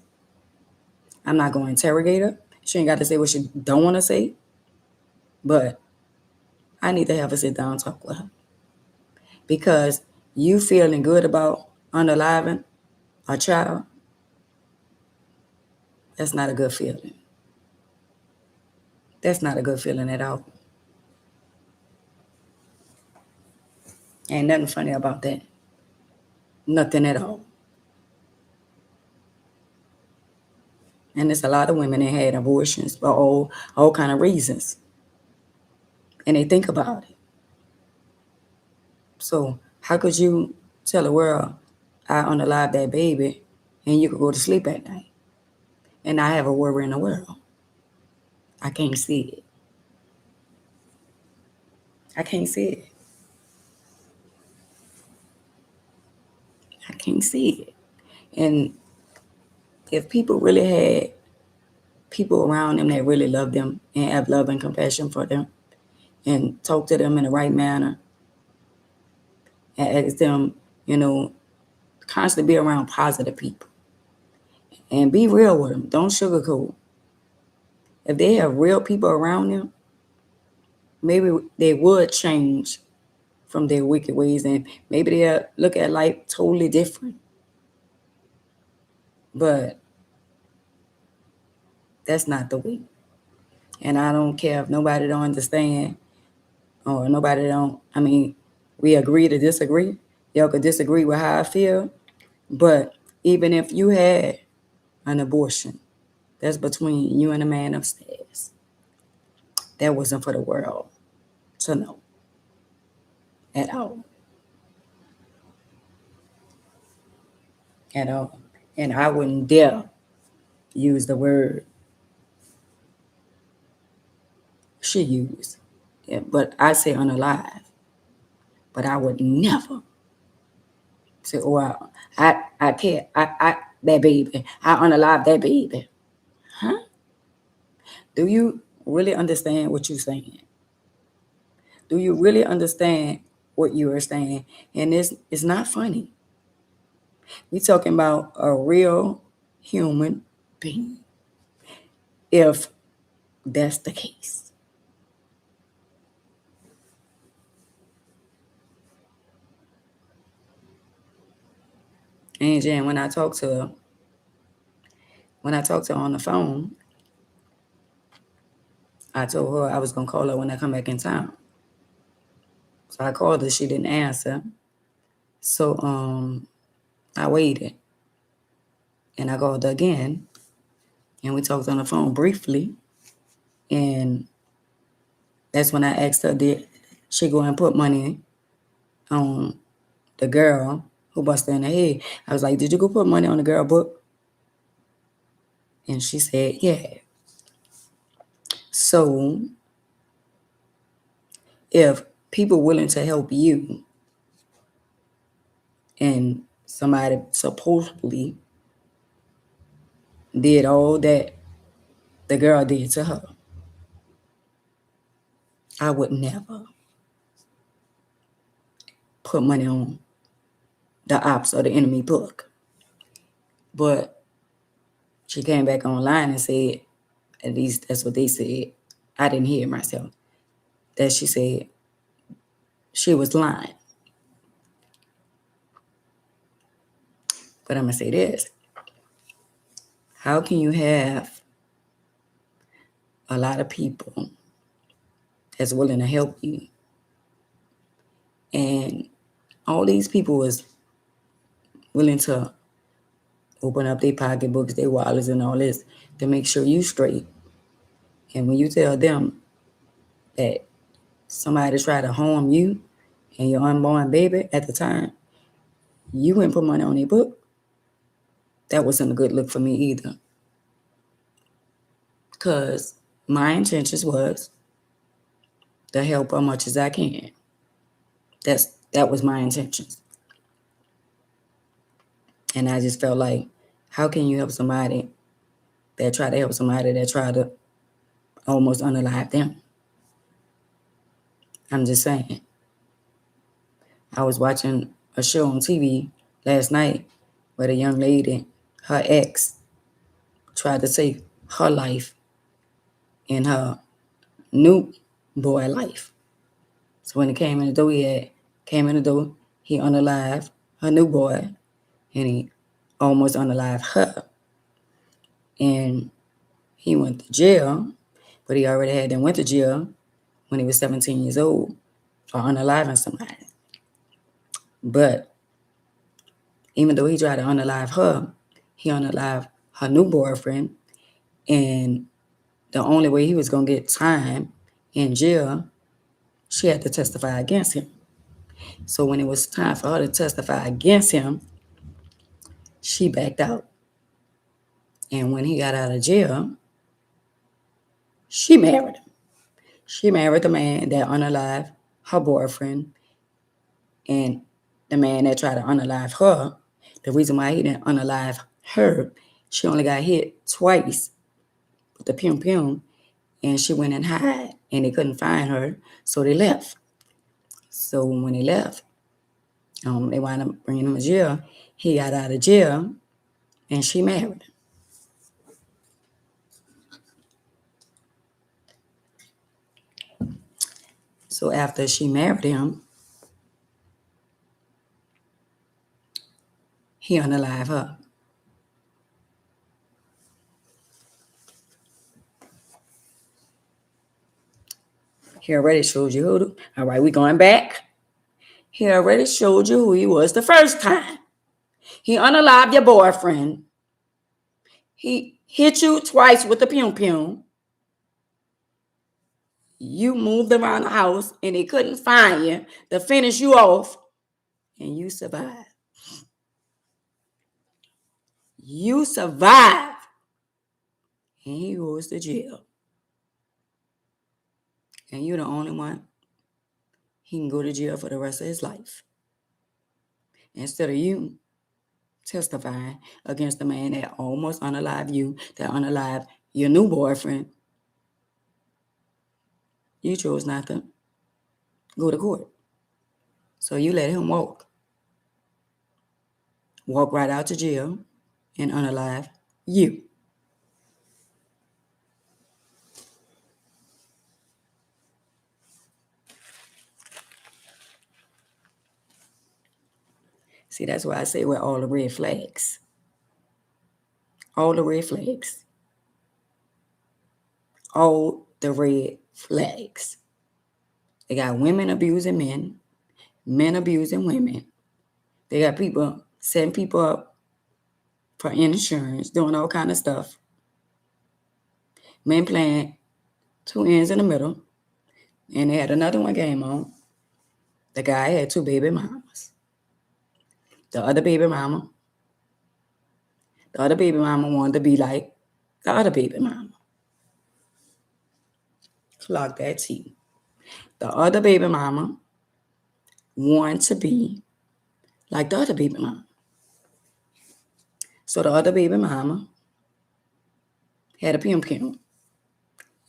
I'm not going to interrogate her. She ain't got to say what she don't want to say. But I need to have a sit down talk with her. Because you feeling good about unaliving a child, that's not a good feeling. That's not a good feeling at all. Ain't nothing funny about that. Nothing at all. And there's a lot of women that had abortions for all kind of reasons. And they think about it. So how could you tell the world I unalive that baby and you could go to sleep at night and not have a worry in the world? I can't see it. I can't see it. I can't see it. And if people really had people around them that really love them and have love and compassion for them and talk to them in the right manner and ask them, constantly be around positive people and be real with them. Don't sugarcoat. If they have real people around them, maybe they would change from their wicked ways and maybe they'll look at life totally different. But that's not the way. And I don't care if nobody don't understand or nobody don't, we agree to disagree. Y'all could disagree with how I feel. But even if you had an abortion, that's between you and the man upstairs. That wasn't for the world to know at all. At all. And I wouldn't dare use the word she used. Yeah, but I say unalive. But I would never say, I can't, that baby. I unalive that baby. Huh? Do you really understand what you're saying? Do you really understand what you are saying? And it's not funny. We're talking about a real human being. If that's the case. And Jen, when I talked to her on the phone, I told her I was gonna call her when I come back in town. So I called her, she didn't answer. So I waited. And I called her again. And we talked on the phone briefly. And That's when I asked her, did she go and put money on the girl who busted in the head? I was like, did you go put money on the girl book? And she said, yeah. So if people willing to help you and somebody supposedly did all that the girl did to her, I would never put money on the ops or the enemy book. But she came back online and said, at least that's what they said. I didn't hear it myself. That she said she was lying. But I'm going to say this. How can you have a lot of people that's willing to help you, and all these people was willing to open up their pocketbooks, their wallets, and all this to make sure you straight? And when you tell them that somebody tried to harm you and your unborn baby at the time, you wouldn't put money on their book, that wasn't a good look for me either. Because my intentions was to help as much as I can. That was my intentions. And I just felt like, how can you help somebody that tried to help somebody that tried to almost unalive them? I'm just saying. I was watching a show on TV last night where the young lady, her ex, tried to take her life and her new boy life. So when he came in the door, he unalived her new boy, and he almost unalived her. And he went to jail, but he already had went to jail when he was 17 years old for unaliving somebody. But even though he tried to unalive her, he unalived her new boyfriend, and the only way he was going to get time in jail, she had to testify against him. So when it was time for her to testify against him, she backed out. And when he got out of jail, she married him. She married the man that unalived her boyfriend, and the man that tried to unalive her. The reason why he didn't unalive her, she only got hit twice with the pum, and she went and hid, and they couldn't find her, so they left. So when they left, they wound up bringing him to jail. He got out of jail, and she married him. So after she married him, he unalived her. He already showed you who. All right, we going back. He already showed you who he was the first time. He unalived your boyfriend. He hit you twice with the pum. You moved around the house and they couldn't find you to finish you off, and you survived. You survived, and he goes to jail. And you're the only one he can go to jail for the rest of his life. Instead of you testifying against the man that almost unalived you, that unalived your new boyfriend, you chose not to go to court. So you let him walk right out to jail and unalive you. See, that's why I say we're all the red flags. All the red flags. All the red flags. They got women abusing men, men abusing women. They got people setting people up for insurance, doing all kind of stuff. Men playing two ends in the middle. And they had another one came on. The guy had 2 baby mamas. The other baby mama wanted to be like the other baby mama. Clock that T. The other baby mama wanted to be like the other baby mama. So the other baby mama had a pimp.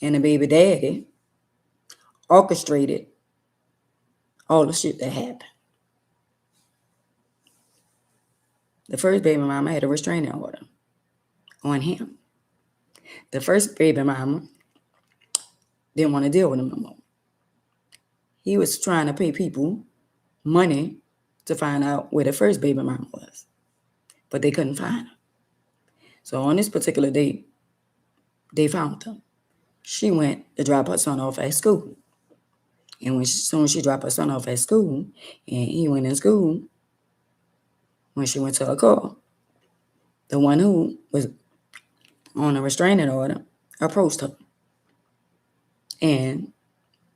And the baby daddy orchestrated all the shit that happened. The first baby mama had a restraining order on him. The first baby mama didn't want to deal with him no more. He was trying to pay people money to find out where the first baby mama was, but they couldn't find her. So on this particular day, they found her. She went to drop her son off at school. And soon as she dropped her son off at school, and he went in school, when she went to her car, the one who was on a restraining order approached her. And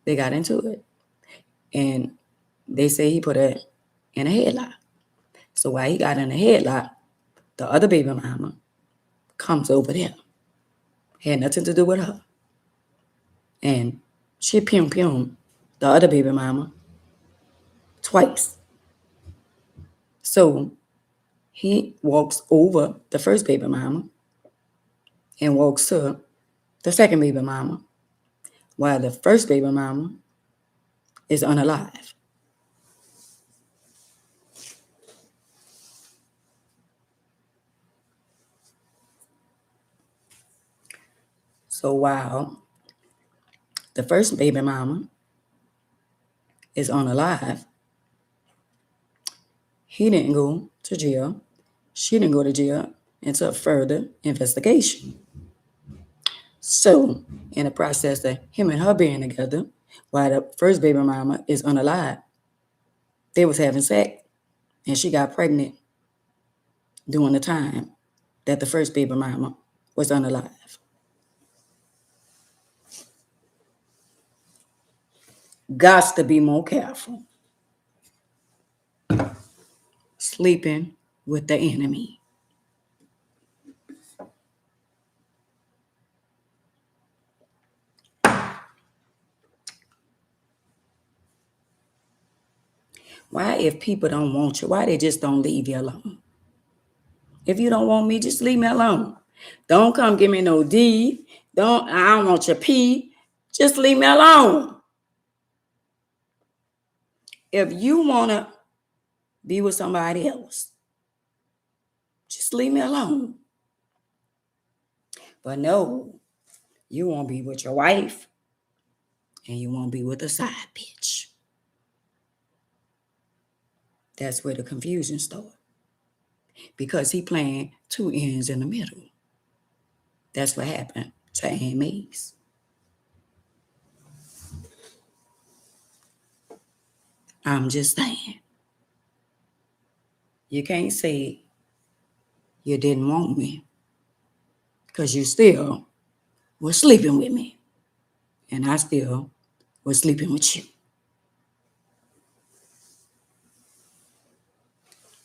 they got into it. And they say he put her in a headlock. So while he got in a headlock, the other baby mama comes over there. Had nothing to do with her. And she pum the other baby mama twice. So he walks over the first baby mama and walks to the second baby mama, while the first baby mama is unalive. So while the first baby mama is unalive, he didn't go to jail. She didn't go to jail until further investigation. So in the process of him and her being together, while the first baby mama is unalive, they was having sex, and she got pregnant during the time that the first baby mama was unalive. Gots to be more careful. Sleeping with the enemy. Why, if people don't want you, why they just don't leave you alone? If you don't want me, just leave me alone. Don't come give me no D. I don't want your P. Just leave me alone. If you want to be with somebody else, just leave me alone. But no, you won't be with your wife, and you won't be with a side bitch. That's where the confusion starts. Because he playing 2 ends in the middle. That's what happened to Ann Mays. I'm just saying. You can't say you didn't want me because you still were sleeping with me. And I still was sleeping with you.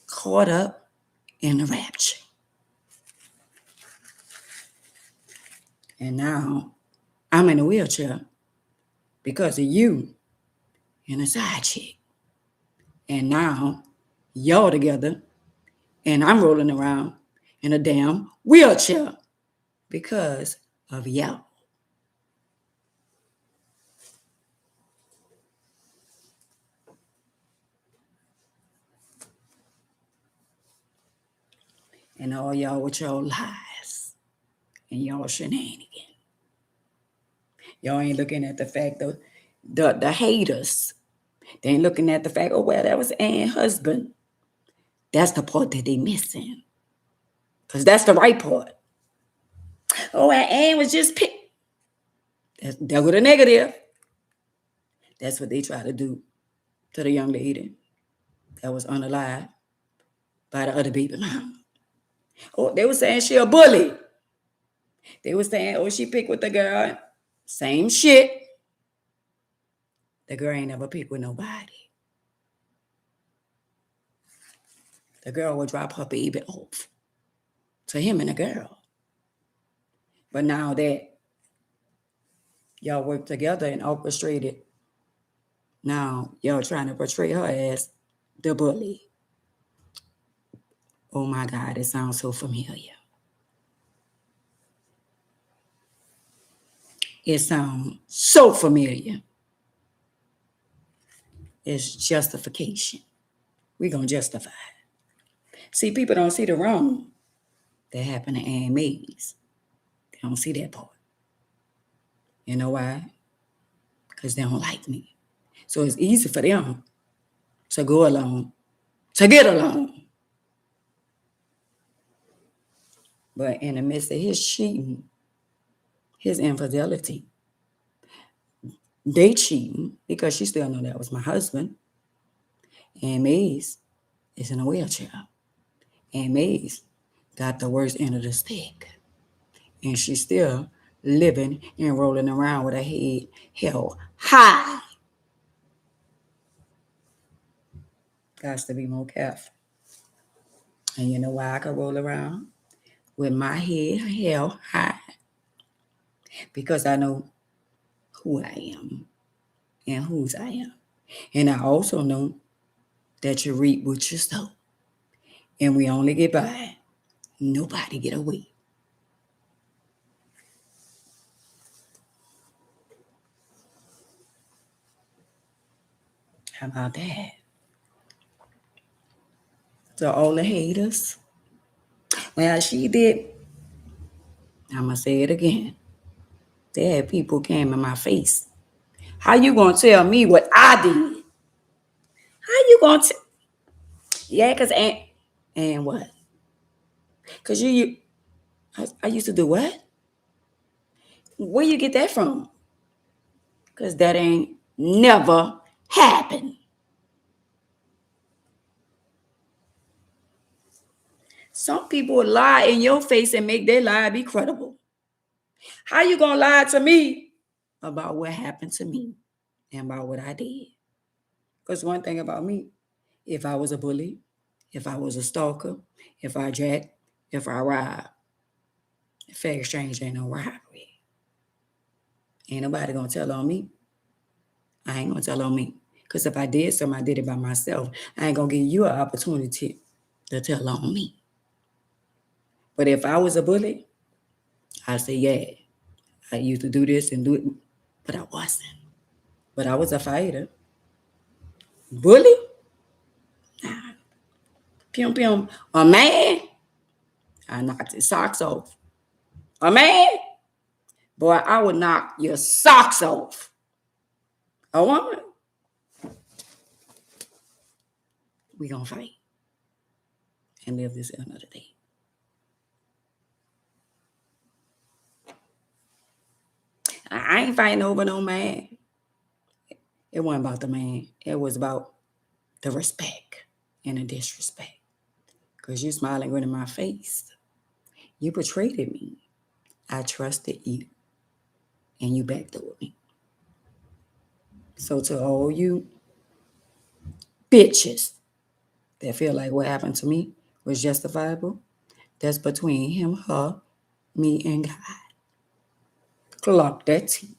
Caught up in the rapture. And now I'm in a wheelchair because of you and a side chick. And now y'all together and I'm rolling around in a damn wheelchair because of y'all. And all y'all with your lies and y'all shenanigans. Y'all ain't looking at the fact of the haters. They ain't looking at the fact, oh, well, that was Ann's husband. That's the part that they missing. Because that's the right part. Oh, well, Ann was just picked. That was a negative. That's what they try to do to the young lady that was unalive by the other baby mama. Oh, they were saying she a bully. They were saying, oh, she picked with the girl. Same shit. The girl ain't never picked with nobody. The girl would drop her baby off to him and the girl. But now that y'all work together and orchestrated, now y'all trying to portray her as the bully. Oh my God, it sounds so familiar. It sounds so familiar. It's justification. We're going to justify it. See, people don't see the wrong that happened to Ann Mays. They don't see that part. You know why? Because they don't like me. So it's easy for them to go along, to get along. But in the midst of his cheating, his infidelity, they cheating because she still know that was my husband. Ann Mays is in a wheelchair. Ann Mays got the worst end of the stick. And she's still living and rolling around with her head held high. Got to be more careful. And you know why I can roll around with my head held high? Because I know who I am and whose I am. And I also know that you reap what you sow. And we only get by. Nobody get away. How about that? So all the haters, well, she did. I'm going to say it again. They had people came in my face. How you going to tell me what I did? How you going to? Yeah, because and what? Because I used to do what? Where you get that from? Because that ain't never happened. Some people lie in your face and make their lie be credible. How you going to lie to me about what happened to me and about what I did? Because one thing about me, if I was a bully, if I was a stalker, if I jacked, if I robbed, fair exchange ain't no robbery. Ain't nobody gonna tell on me. I ain't gonna tell on me. Because if I did something, I did it by myself. I ain't gonna give you an opportunity to tell on me. But if I was a bully, I say, yeah, I used to do this and do it, but I wasn't. But I was a fighter. Bully? Nah. Pum pum. A man? I knocked his socks off. A man? Boy, I would knock your socks off. A woman? We gonna fight and live this another day. I ain't fighting over no man. It wasn't about the man. It was about the respect and the disrespect. Because you smiling right in my face. You betrayed me. I trusted you. And you backdoored me. So to all you bitches that feel like what happened to me was justifiable, that's between him, her, me, and God. Clock that T.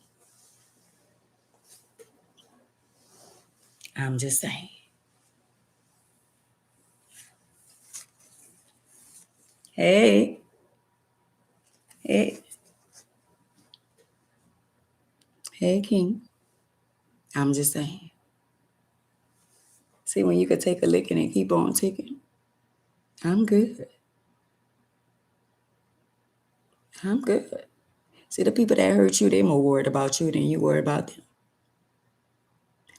I'm just saying. Hey. Hey. Hey, King. I'm just saying. See, when you could take a licking and keep on ticking, I'm good. I'm good. See, the people that hurt you, they more worried about you than you worry about them.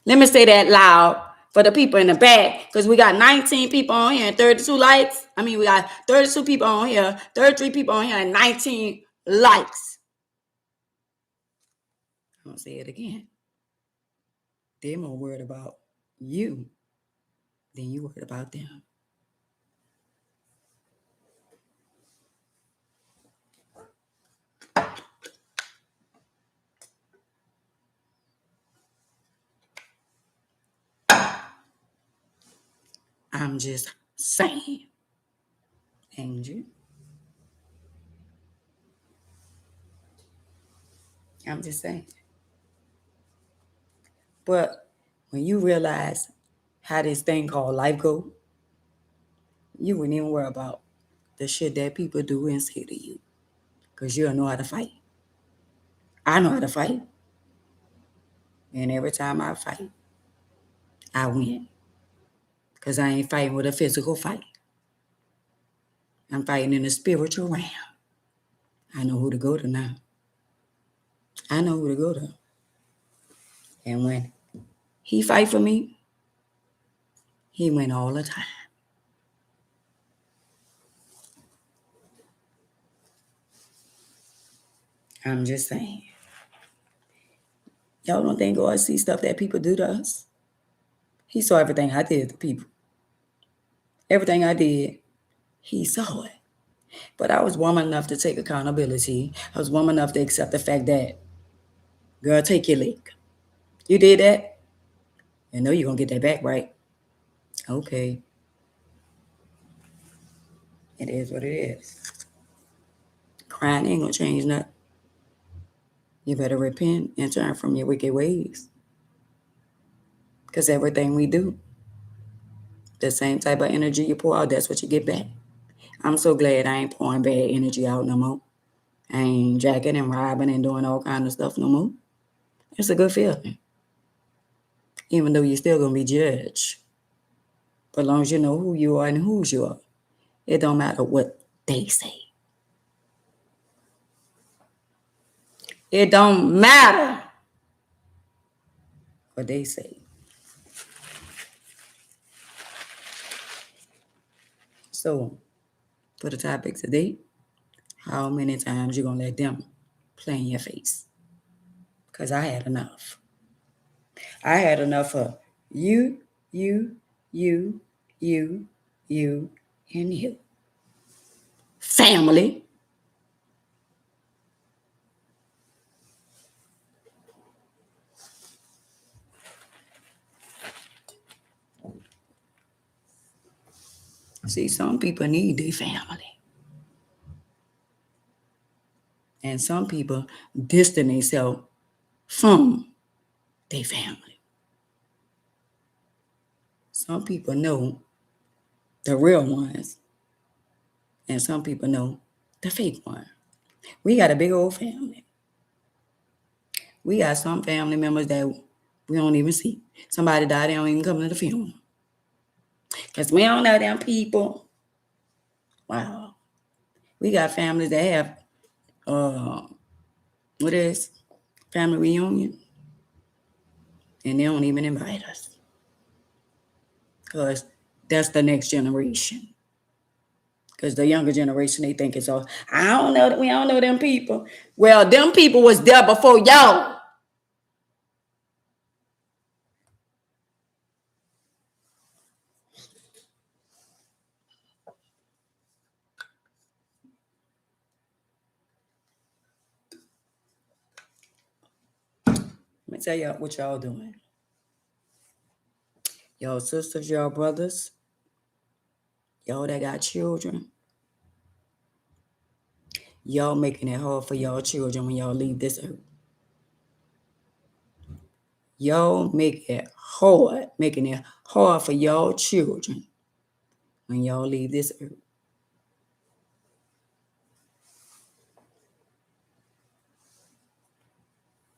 Let me say that loud for the people in the back, because we got 19 people on here and 32 likes. I mean, we got 32 people on here, 33 people on here, and 19 likes. I'm going to say it again. They're more worried about you than you worried about them. I'm just saying, Angel. I'm just saying. But when you realize how this thing called life go, you wouldn't even worry about the shit that people do and say to you. Because you'll know how to fight. I know how to fight. And every time I fight, I win. Because I ain't fighting with a physical fight. I'm fighting in the spiritual realm. I know who to go to now. I know who to go to. And when he fight for me, he win all the time. I'm just saying. Y'all don't think God see stuff that people do to us? He saw everything I did to people. Everything I did, he saw it. But I was woman enough to take accountability. I was woman enough to accept the fact that, girl, take your lick. You did that? You know you're going to get that back, right? Okay. It is what it is. Crying ain't going to change nothing. You better repent and turn from your wicked ways. Because everything we do, the same type of energy you pour out, that's what you get back. I'm so glad I ain't pouring bad energy out no more. I ain't jacking and robbing and doing all kind of stuff no more. It's a good feeling. Even though you're still going to be judged. But as long as you know who you are and whose you are, it don't matter what they say. It don't matter what they say. So, for the topic today, how many times you going to let them play in your face? Because I had enough. I had enough of you, and you. Family. See, some people need their family. And some people distance themselves from their family. Some people know the real ones. And some people know the fake one. We got a big old family. We got some family members that we don't even see. Somebody died, they don't even come to the funeral. Because we don't know them people. Wow. We got families that have, what is family reunion? And they don't even invite us. Because that's the next generation. Because the younger generation, they think it's all, I don't know, we don't know them people. Well, them people was there before y'all. Let me tell y'all what y'all doing. Y'all sisters, y'all brothers, y'all that got children, y'all making it hard for y'all children when y'all leave this earth. Y'all making it hard for y'all children when y'all leave this earth.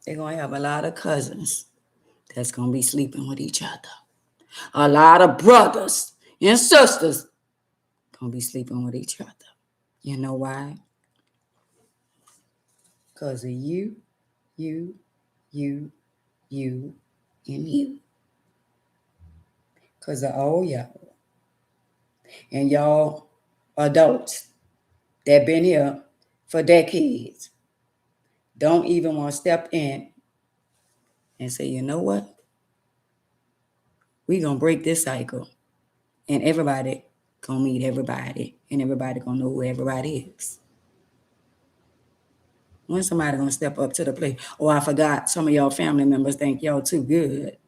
They're going to have a lot of cousins that's going to be sleeping with each other. A lot of brothers and sisters going to be sleeping with each other. You know why? Because of you, and you. Because of all y'all. And y'all adults that been here for decades don't even want to step in and say, you know what? We going to break this cycle. And everybody going to meet everybody. And everybody going to know who everybody is. When somebody going to step up to the plate? Oh, I forgot, some of y'all family members think y'all too good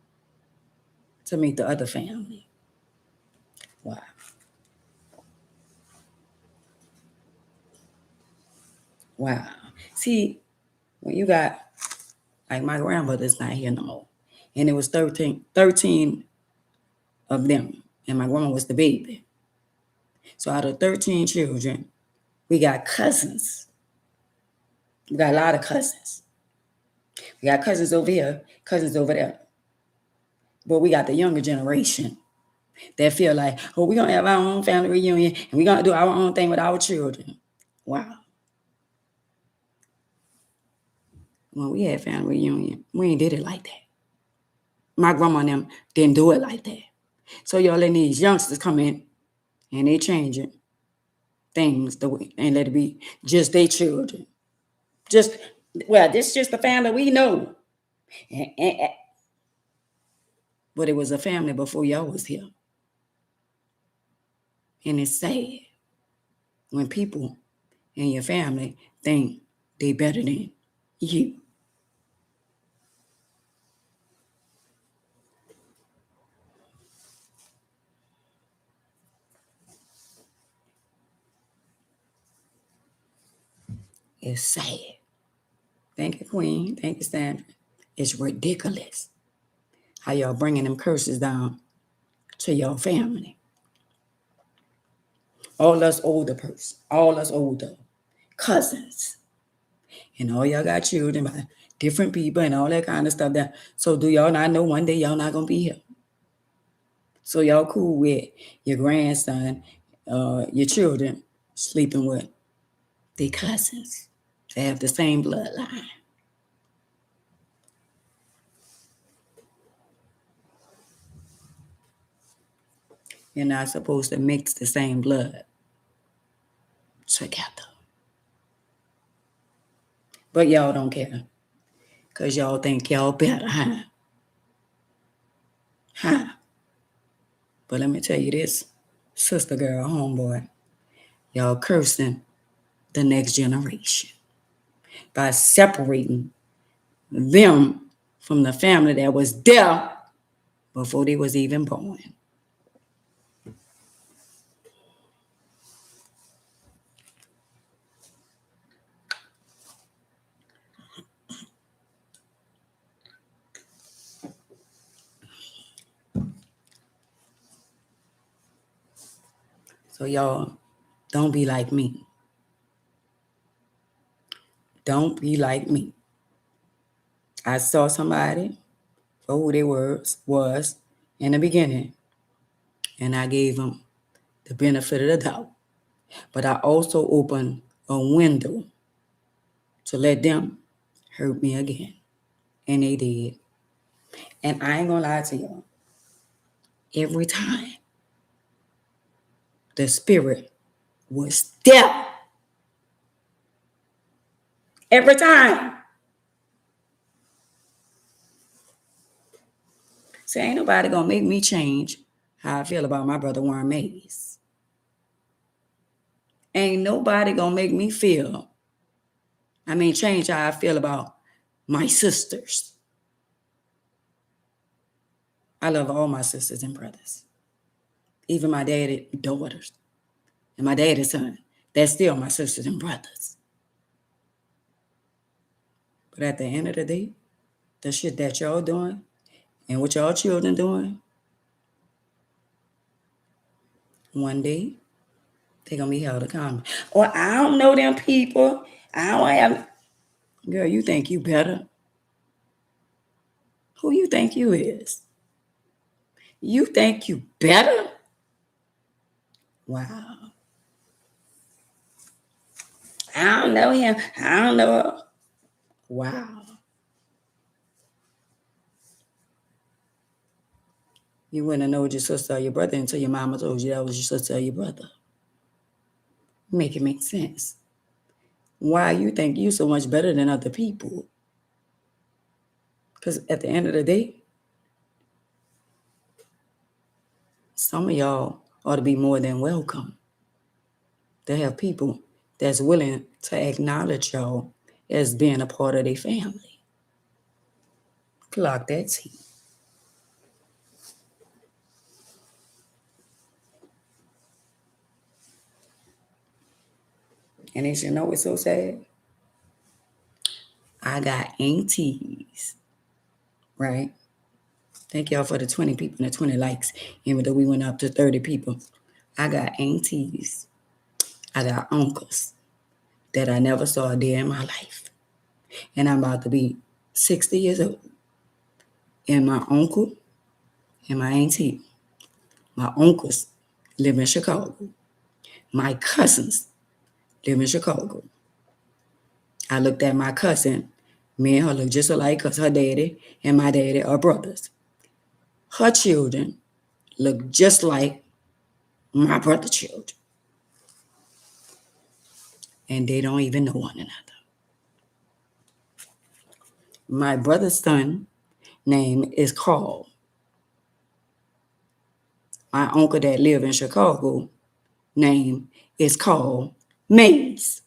to meet the other family. Wow. Wow. See, when you got, like my grandmother's not here no more. And it was 13 of them. And my grandma was the baby. So out of 13 children, we got cousins. We got a lot of cousins. We got cousins over here, cousins over there. But we got the younger generation that feel like, oh, we're going to have our own family reunion and we're going to do our own thing with our children. Wow. When we had family reunion, we ain't did it like that. My grandma and them didn't do it like that. So y'all letting these youngsters come in and they changing things the way and let it be just their children. This is just the family we know. But it was a family before y'all was here. And it's sad when people in your family think they better than you. It's sad. Thank you, Queen. Thank you, Sandra. It's ridiculous how y'all bringing them curses down to your family. All us older cousins, and all y'all got children by different people and all that kind of stuff. So do y'all not know one day y'all not gonna be here? So y'all cool with your grandson, your children sleeping with their cousins. They have the same bloodline. You're not supposed to mix the same blood together. But y'all don't care. Because y'all think y'all better, huh? Huh? But let me tell you this, sister girl, homeboy, y'all cursing the next generation by separating them from the family that was there before they was even born. So y'all, don't be like me. Don't be like me. I saw somebody for who they was in the beginning, and I gave them the benefit of the doubt. But I also opened a window to let them hurt me again. And they did. And I ain't gonna lie to y'all. Every time the spirit was there. Every time. See, ain't nobody gonna make me change how I feel about my brother Warren Mays. Ain't nobody gonna make me change how I feel about my sisters. I love all my sisters and brothers. Even my daddy's daughters and my daddy's son. They're still my sisters and brothers. But at the end of the day, the shit that y'all doing and what y'all children doing, one day they're gonna be held accountable. Or I don't know them people. I don't have. Girl, you think you better? Who you think you is? You think you better? Wow. I don't know him. I don't know her. Wow. You wouldn't have known your sister or your brother until your mama told you that was your sister or your brother. Make it make sense. Why you think you so much better than other people? Because at the end of the day, some of y'all ought to be more than welcome to have people that's willing to acknowledge y'all as being a part of their family. Clock that T. And as you know, it's so sad. I got aunties, right? Thank y'all for the 20 people and the 20 likes, even though we went up to 30 people. I got aunties. I got uncles that I never saw a day in my life. And I'm about to be 60 years old. And my uncle and my auntie, my uncles live in Chicago. My cousins live in Chicago. I looked at my cousin. Me and her look just alike because her daddy and my daddy are brothers. Her children look just like my brother's children. And they don't even know one another. My brother's son name is Carl. My uncle that live in Chicago name is Carl Mays.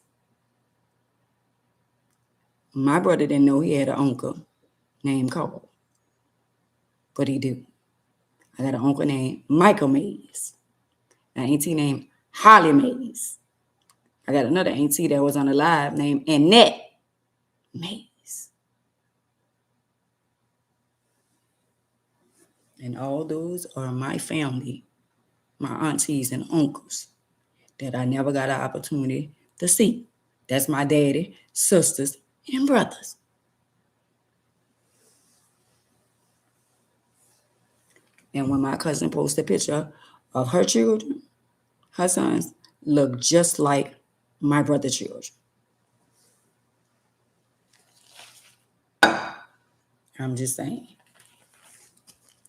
My brother didn't know he had an uncle named Carl, but he do. I got an uncle named Michael Mays, an auntie named Holly Mays. I got another auntie that was on the live named Annette Mays. And all those are my family, my aunties and uncles that I never got an opportunity to see. That's my daddy, sisters, and brothers. And when my cousin posted a picture of her children, her sons look just like my brother's children. I'm just saying.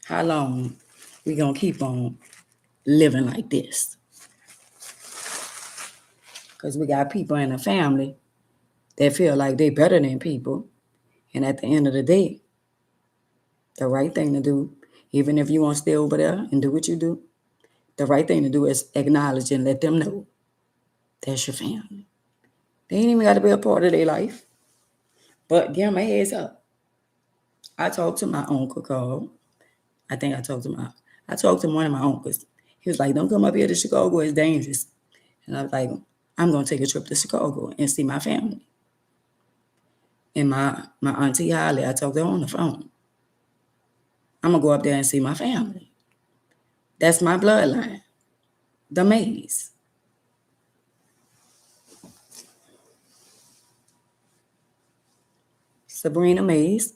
How long we gonna keep on living like this? Because we got people in the family that feel like they better than people. And at the end of the day, the right thing to do, even if you want to stay over there and do what you do, the right thing to do is acknowledge and let them know that's your family. They ain't even got to be a part of their life. But give them a heads up. I talked to my uncle Carl. I talked to one of my uncles. He was like, don't come up here to Chicago, it's dangerous. And I was like, I'm going to take a trip to Chicago and see my family. And my auntie Holly, I talked to her on the phone. I'm going to go up there and see my family. That's my bloodline, the Mays. Sabrina Mays,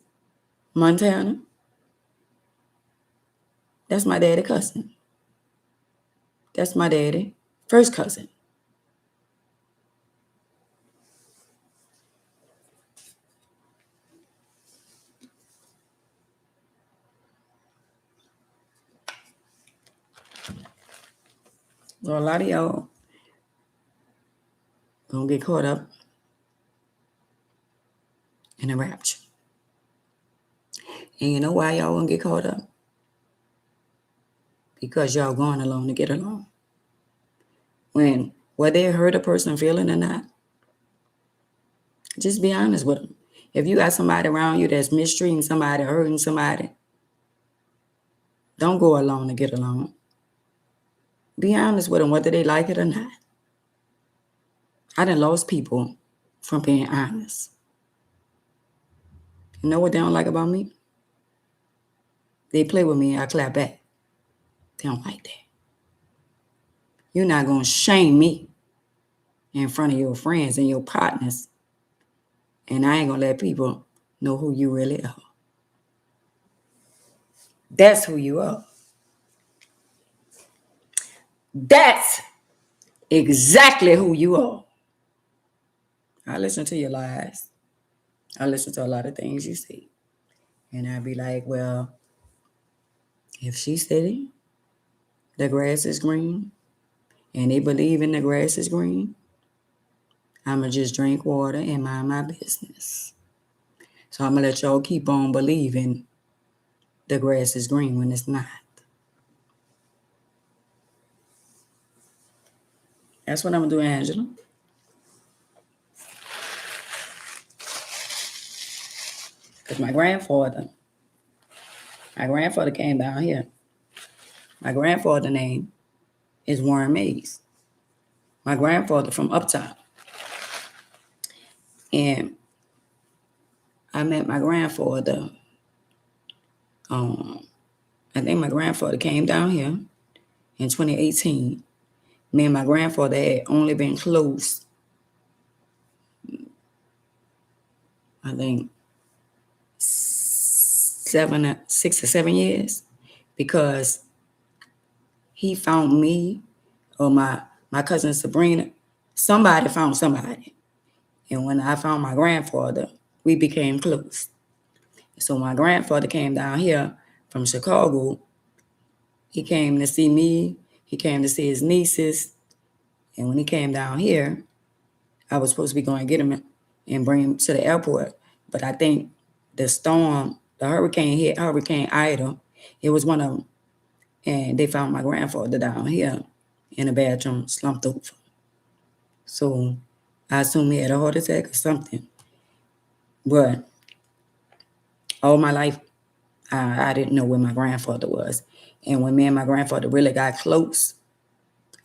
Montana. That's my daddy cousin. That's my daddy first cousin. So a lot of y'all gonna get caught up in the rapture. And you know why y'all gonna get caught up? Because y'all going along to get along. When whether they hurt a person feeling or not, just be honest with them. If you got somebody around you that's mistreating somebody, hurting somebody, don't go along to get along. Be honest with them, whether they like it or not. I done lost people from being honest. You know what they don't like about me? They play with me, I clap back. They don't like that. You're not going to shame me in front of your friends and your partners. And I ain't going to let people know who you really are. That's who you are. That's exactly who you are. I listen to your lies. I listen to a lot of things you say. And I'd be like, well, if she said the grass is green, and they believe in the grass is green, I'm going to just drink water and mind my business. So I'm going to let y'all keep on believing the grass is green when it's not. That's what I'm going to do, Angela. Because my grandfather came down here. My grandfather's name is Warren Mays. My grandfather from Uptown. And I met my grandfather. I think my grandfather came down here in 2018. Me and my grandfather had only been close, I think, 6 or 7 years, because he found me, or my cousin Sabrina. Somebody found somebody. And when I found my grandfather, we became close. So my grandfather came down here from Chicago. He came to see me. He came to see his nieces. And when he came down here, I was supposed to be going to get him and bring him to the airport. But I think the storm, the hurricane hit Hurricane Ida. It was one of them. And they found my grandfather down here in the bathroom, slumped over. So I assume he had a heart attack or something. But all my life, I didn't know where my grandfather was. And when me and my grandfather really got close,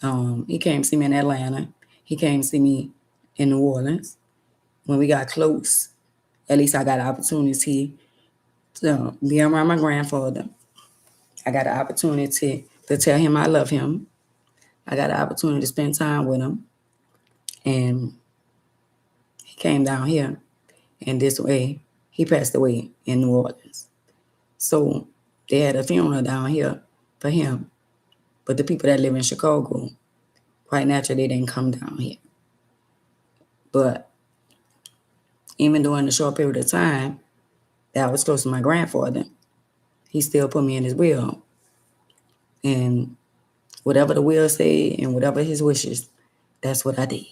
he came to see me in Atlanta. He came to see me in New Orleans. When we got close, at least I got an opportunity to be around my grandfather. I got an opportunity to tell him I love him. I got an opportunity to spend time with him. And he came down here, and this way, he passed away in New Orleans. So they had a funeral down here for him. But the people that live in Chicago, quite naturally, they didn't come down here. But even during the short period of time that I was close to my grandfather, he still put me in his will. And whatever the will say and whatever his wishes, that's what I did.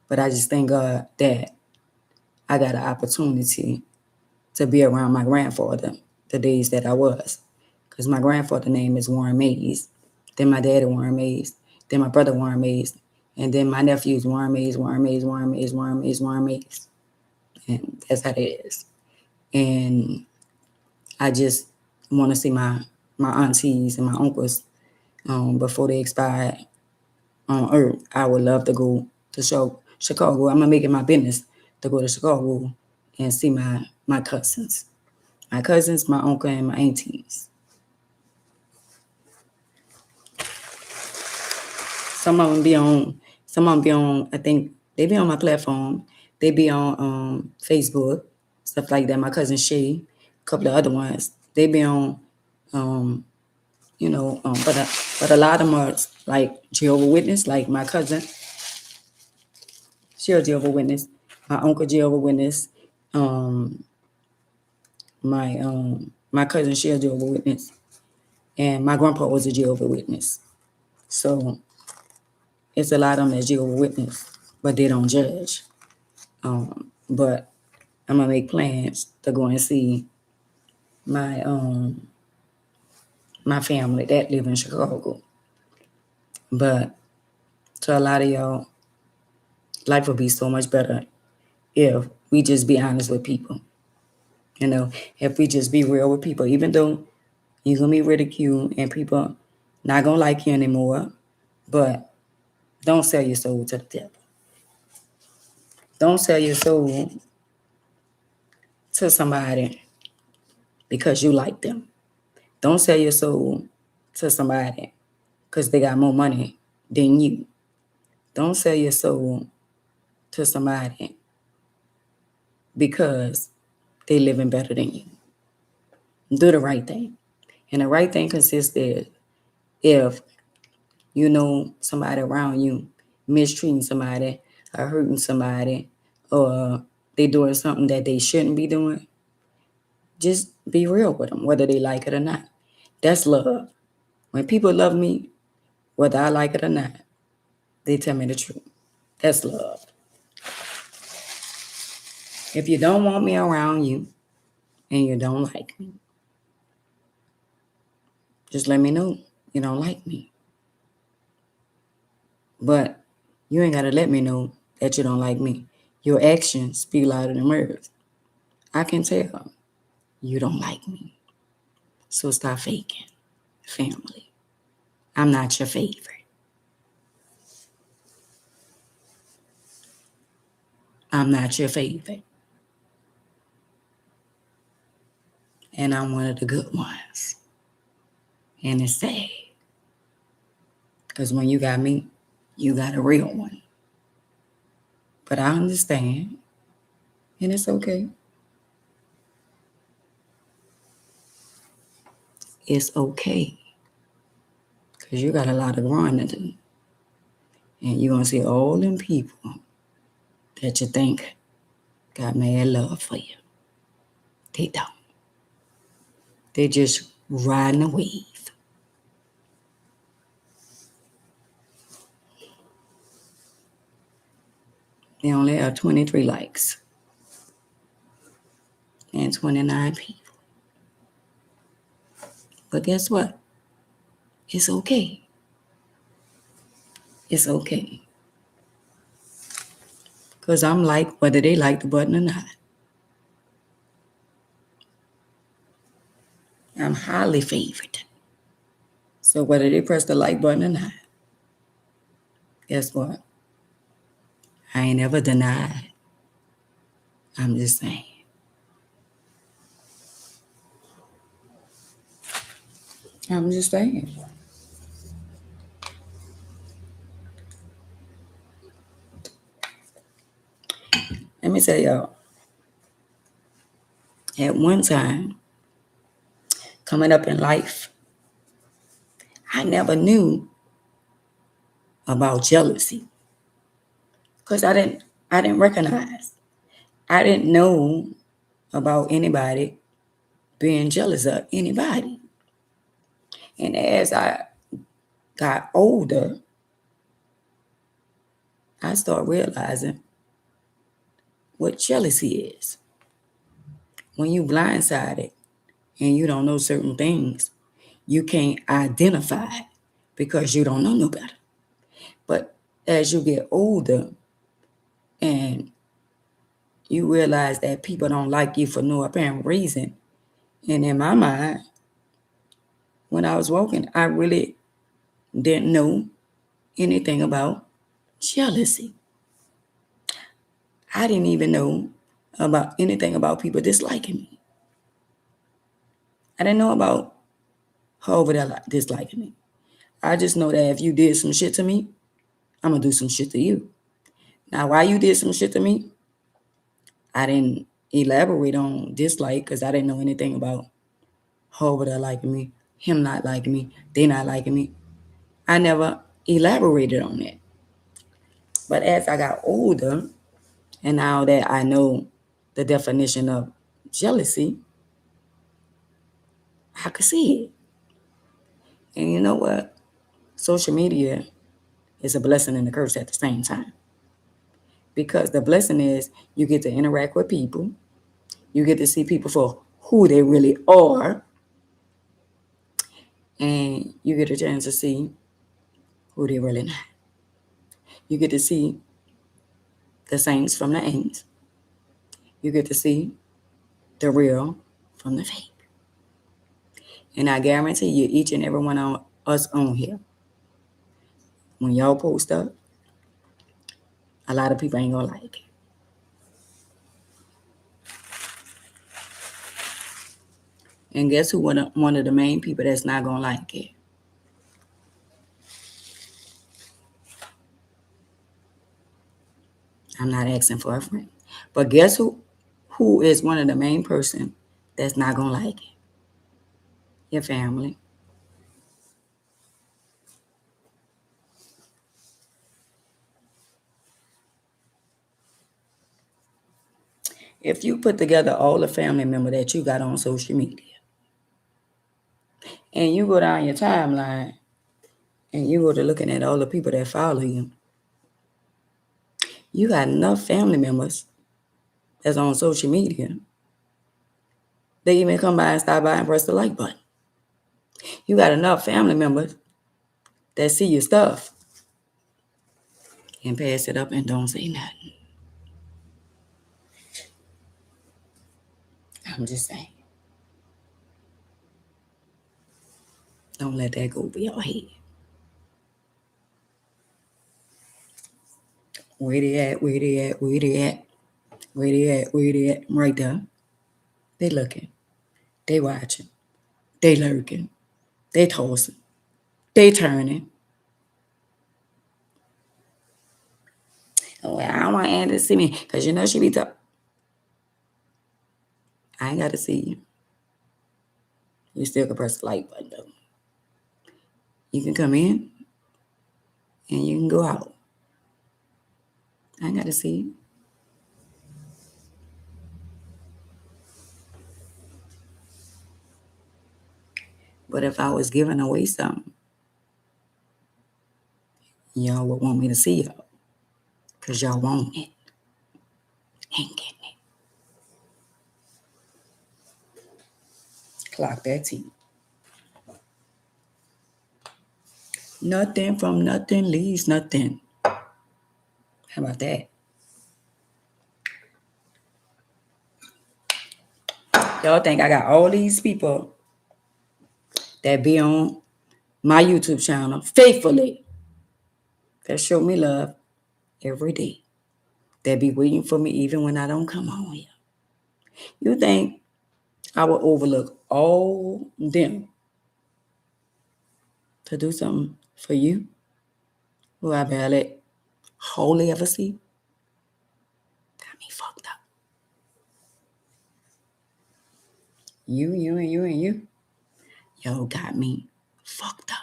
But I just thank God that I got an opportunity to be around my grandfather the days that I was. Because my grandfather's name is Warren Mays. Then my daddy, Warren Mays. Then my brother, Warren Mays. And then my nephews, Warren Mays, Warren Mays, Warren Mays, Warren Mays, Warren Mays. And that's how it is. And I just want to see my aunties and my uncles before they expire on Earth. I would love to go to Chicago. I'm going to make it my business to go to Chicago and see my cousins. My cousins, my uncle, and my aunties. Some of them be on, I think they be on my platform. They be on Facebook, stuff like that. My cousin Shay, a couple of other ones, they be on, but a lot of them are like Jehovah's Witness, like my cousin. She a Jehovah's Witness. My uncle Jehovah's Witness. My cousin, she a Jehovah's Witness. And my grandpa was a Jehovah's Witness. So it's a lot of them that Jehovah's Witness, but they don't judge. But I'm gonna make plans to go and see my my family that live in Chicago. But to a lot of y'all, life would be so much better if we just be honest with people. You know, if we just be real with people, even though you're gonna be ridiculed and people not gonna like you anymore, but don't sell your soul to the devil. Don't sell your soul to somebody because you like them. Don't sell your soul to somebody because they got more money than you. Don't sell your soul to somebody because they living better than you. Do the right thing. And the right thing consists of if you know somebody around you mistreating somebody or hurting somebody or they doing something that they shouldn't be doing, just be real with them, whether they like it or not. That's love. When people love me, whether I like it or not, they tell me the truth. That's love. If you don't want me around you and you don't like me, just let me know you don't like me. But you ain't got to let me know that you don't like me. Your actions speak louder than words. I can tell you don't like me. So stop faking, family. I'm not your favorite. I'm not your favorite. And I'm one of the good ones. And it's sad. Because when you got me, you got a real one. But I understand. And it's okay. It's okay. Because you got a lot of growing to do. And you're going to see all them people that you think got mad love for you. They don't. They just riding the wave. They only have 23 likes and 29 people. But guess what? It's okay. It's okay. Because I'm like whether they like the button or not. I'm highly favored. So whether they press the like button or not, guess what? I ain't ever denied. I'm just saying. I'm just saying. Let me tell y'all. At one time, coming up in life, I never knew about jealousy. Because I didn't recognize. I didn't know about anybody being jealous of anybody. And as I got older, I started realizing what jealousy is. When you blindsided and you don't know certain things, you can't identify it because you don't know no better. But as you get older and you realize that people don't like you for no apparent reason, and in my mind, when I was walking, I really didn't know anything about jealousy. I didn't even know about anything about people disliking me. I didn't know about however they disliking me. I just know that if you did some shit to me, I'm gonna do some shit to you. Now, why you did some shit to me, I didn't elaborate on dislike because I didn't know anything about however they liking me, him not liking me, they not liking me. I never elaborated on that. But as I got older, and now that I know the definition of jealousy, I could see it. And you know what? Social media is a blessing and a curse at the same time. Because the blessing is you get to interact with people, you get to see people for who they really are, and you get a chance to see who they really not. You get to see the saints from the ain'ts. You get to see the real from the fake. And I guarantee you, each and every one of us on here, when y'all post up, a lot of people ain't gonna like it. And guess who one of the main people that's not gonna like it? I'm not asking for a friend. But guess who is one of the main person that's not gonna like it? Your family. If you put together all the family member that you got on social media, and you go down your timeline, and you go to looking at all the people that follow you got enough family members that's on social media. They even come by and stop by and press the like button. You got enough family members that see your stuff and pass it up and don't say nothing. I'm just saying. Don't let that go over your head. Where they at? Where they at? Where they at? Where they at? Where they at? Right there. They looking. They watching. They lurking. They tossing. They turning. Oh, I don't want Andy to see me because you know she be talking. I ain't got to see you. You still can press the like button though. You can come in and you can go out. I ain't got to see you. But if I was giving away something, y'all would want me to see y'all because y'all want it. Ain't getting it. Clock that T. Nothing from nothing leaves nothing. How about that? Y'all think I got all these people that be on my YouTube channel faithfully that show me love every day. That be waiting for me even when I don't come on here. You think I would overlook all them to do something for you who I barely hardly ever see? Got me fucked up. You, and you, and you. Yo, got me fucked up.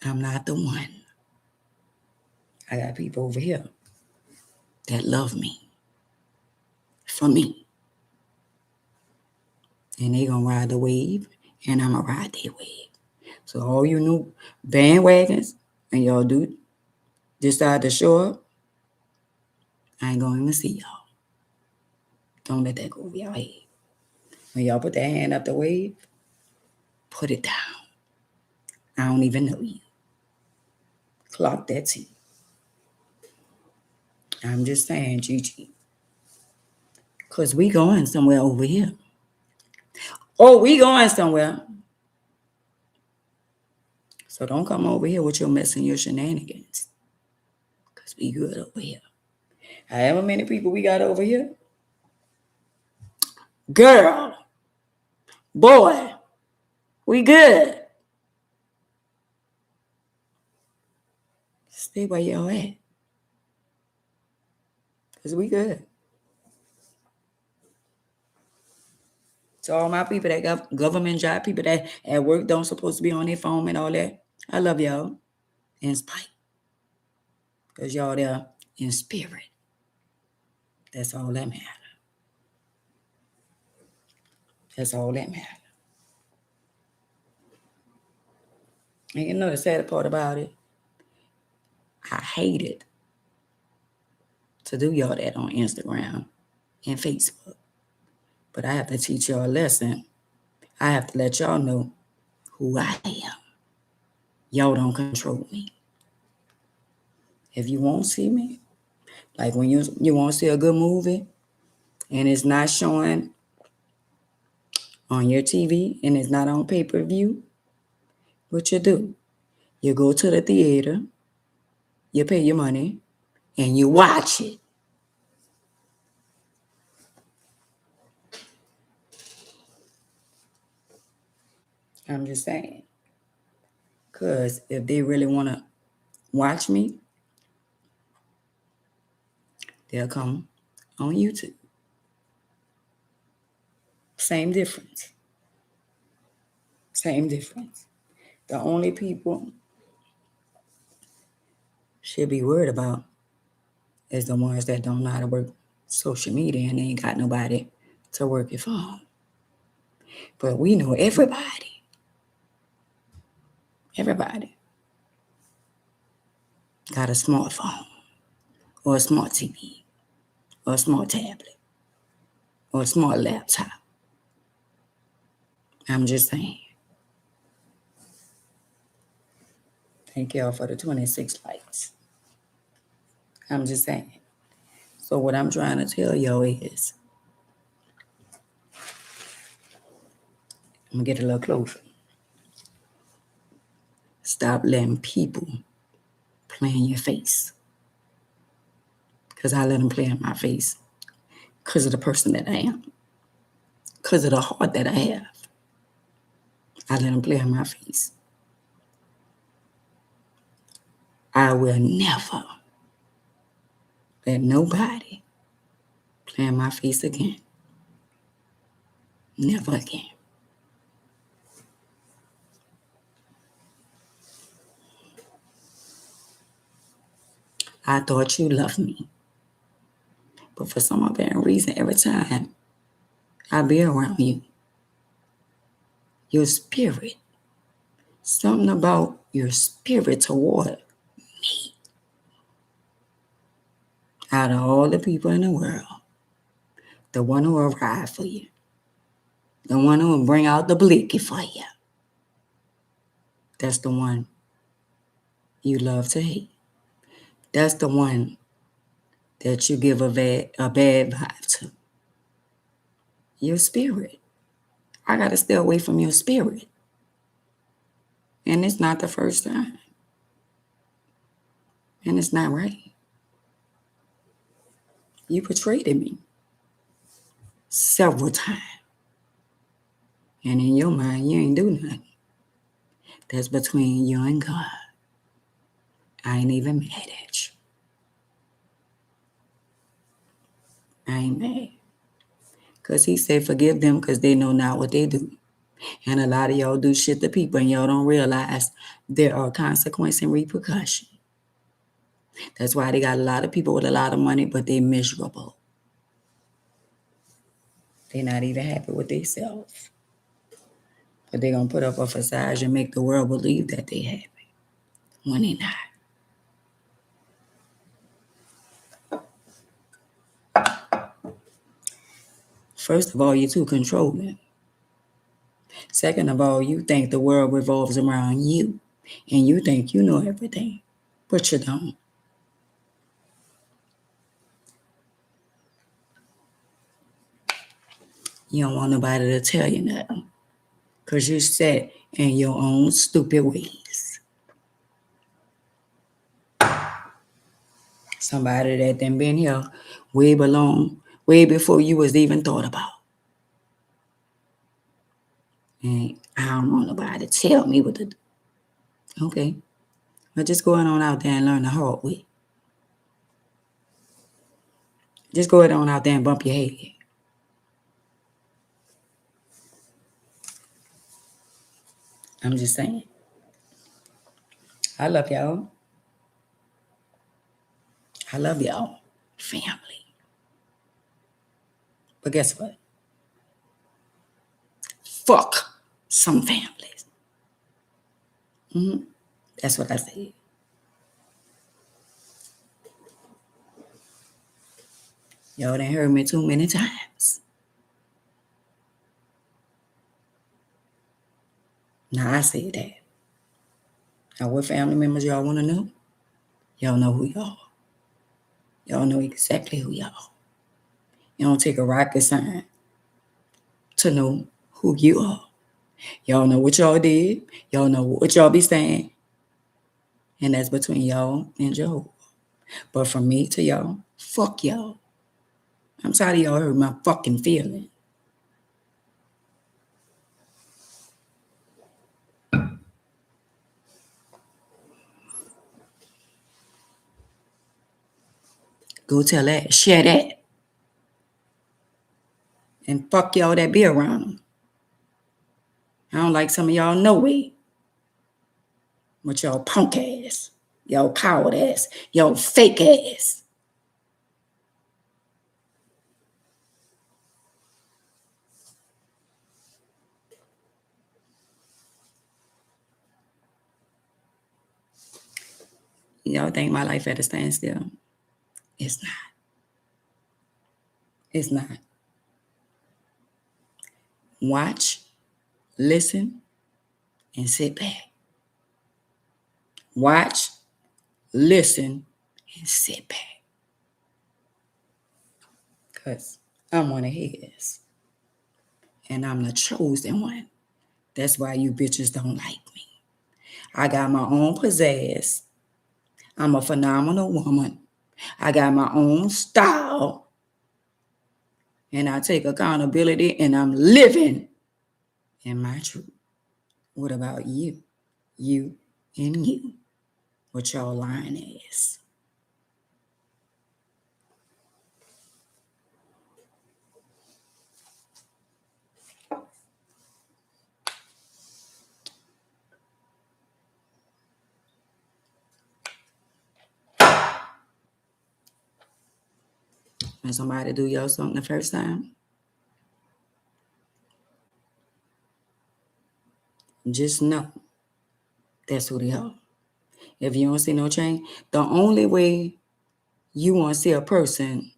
I'm not the one. I got people over here that love me for me. And they gonna ride the wave, and I'm gonna ride their wave. So all you new bandwagons and y'all do decide to show up, I ain't gonna even see y'all. Don't let that go over your head. When y'all put that hand up the wave, put it down. I don't even know you. Clock that T. I'm just saying, Gigi. Because we going somewhere over here. Oh, we going somewhere. So don't come over here with your mess and your shenanigans. Because we good over here. However many people we got over here. Girl. Boy. We good. Stay where y'all at. Because we good. So all my people that got government job, people that at work don't supposed to be on their phone and all that, I love y'all in spite. Because y'all there in spirit. That's all that matters. That's all that matters. And you know the sad part about it? I hated to do y'all that on Instagram and Facebook. But I have to teach y'all a lesson. I have to let y'all know who I am. Y'all don't control me. If you won't see me, like when you want to see a good movie and it's not showing on your TV and it's not on pay-per-view, what you do? You go to the theater, you pay your money, and you watch it. I'm just saying. Because if they really want to watch me, they'll come on YouTube. Same difference. Same difference. The only people should be worried about is the ones that don't know how to work social media and they ain't got nobody to work it for them. But we know everybody. Everybody got a smartphone or a smart TV or a smart tablet or a smart laptop. I'm just saying. Thank y'all for the 26 likes. I'm just saying. So what I'm trying to tell y'all is, I'm going to get a little closer. Stop letting people play in your face. because I let them play in my face because of the person that I am, because of the heart that I have. I let them play in my face. I will never let nobody play in my face again. Never again. I thought you loved me. But for some apparent reason, every time I be around you, your spirit, something about your spirit toward me, out of all the people in the world, the one who will ride for you, the one who will bring out the blicky for you, that's the one you love to hate. That's the one that you give a bad vibe to. Your spirit. I got to stay away from your spirit. And it's not the first time. And it's not right. You betrayed me several times. And in your mind, you ain't do nothing. That's between you and God. I ain't even mad at you. I ain't mad. Because he said, forgive them because they know not what they do. And a lot of y'all do shit to people and y'all don't realize there are consequences and repercussions. That's why they got a lot of people with a lot of money, but they miserable. They're not even happy with themselves. But they're going to put up a facade and make the world believe that they're happy when they're not. First of all, you're too controlling. Second of all, you think the world revolves around you. And you think you know everything. But you don't. You don't want nobody to tell you nothing. Because you're set in your own stupid ways. Somebody that done been here way before you was even thought about. And I don't want nobody to tell me what to do. Okay. But just going on out there and learn the hard way. Just go on out there and bump your head. I'm just saying. I love y'all. I love y'all. Family. But guess what? Fuck some families. That's what I said. Y'all done heard me too many times. Now I said that. Now what family members y'all want to know? Y'all know who y'all are. Y'all know exactly who y'all are. You don't take a rocket sign to know who you are. Y'all know what y'all did. Y'all know what y'all be saying. And that's between y'all and Jehovah. But from me to y'all, fuck y'all. I'm tired of y'all hurt my fucking feelings. Go tell that, share that. And fuck y'all that be around. I don't like some of y'all no way. With y'all punk ass, y'all coward ass, y'all fake ass. Y'all think my life at a standstill? It's not. It's not. Watch, listen, and sit back. Watch, listen, and sit back. Because I'm one of his. And I'm the chosen one. That's why you bitches don't like me. I got my own pizzazz. I'm a phenomenal woman. I got my own style. And I take accountability and I'm living in my truth. What about you? You and you. What your line is. When somebody do your something the first time, just know that's who they are. If you don't see no change, the only way you want to see a person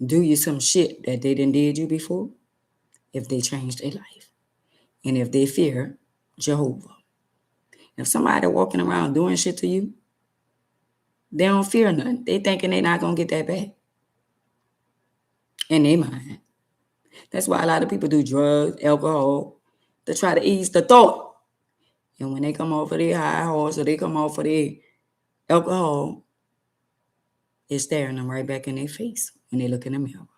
do you some shit that they didn't did you before, if they changed their life. And if they fear Jehovah. If somebody walking around doing shit to you, they don't fear nothing. They thinking they not going to get that back. In their mind. That's why a lot of people do drugs, alcohol, to try to ease the thought. And when they come off of their high horse or they come off of their alcohol, it's staring them right back in their face when they look in the mirror.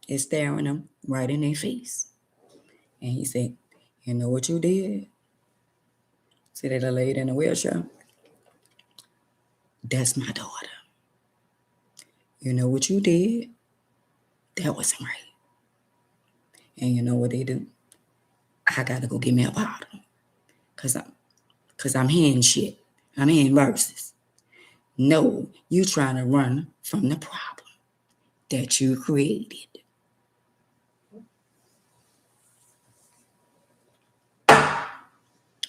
It's staring them right in their face. And he said, you know what you did? See that lady in the wheelchair? That's my daughter. You know what you did? That wasn't right. And you know what they do? I got to go get me a bottle. Because I'm hearing shit. I'm hearing verses. No, you trying to run from the problem that you created.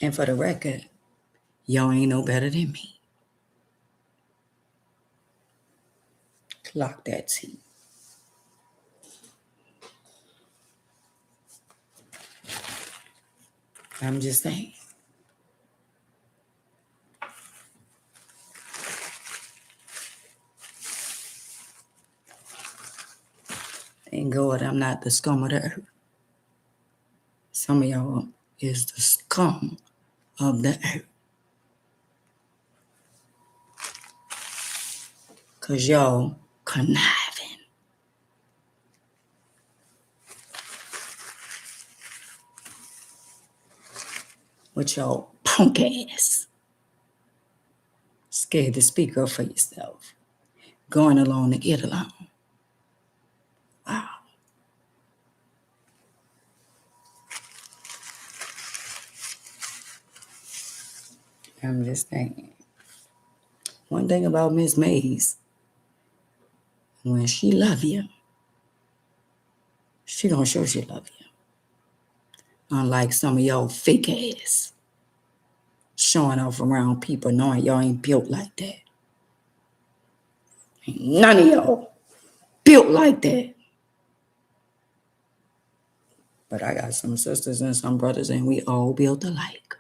And for the record, y'all ain't no better than me. Clock that T. I'm just saying. Thank God I'm not the scum of the earth. Some of y'all is the scum of the earth. Because y'all conniving. With y'all punk ass. Scared to speak up for yourself. Going along to get along. Wow. I'm just saying. One thing about Miss Mays, when she love you, she gonna show she love you. Unlike some of y'all fake ass. Showing off around people knowing y'all ain't built like that. Ain't none of y'all built like that. But I got some sisters and some brothers and we all built alike.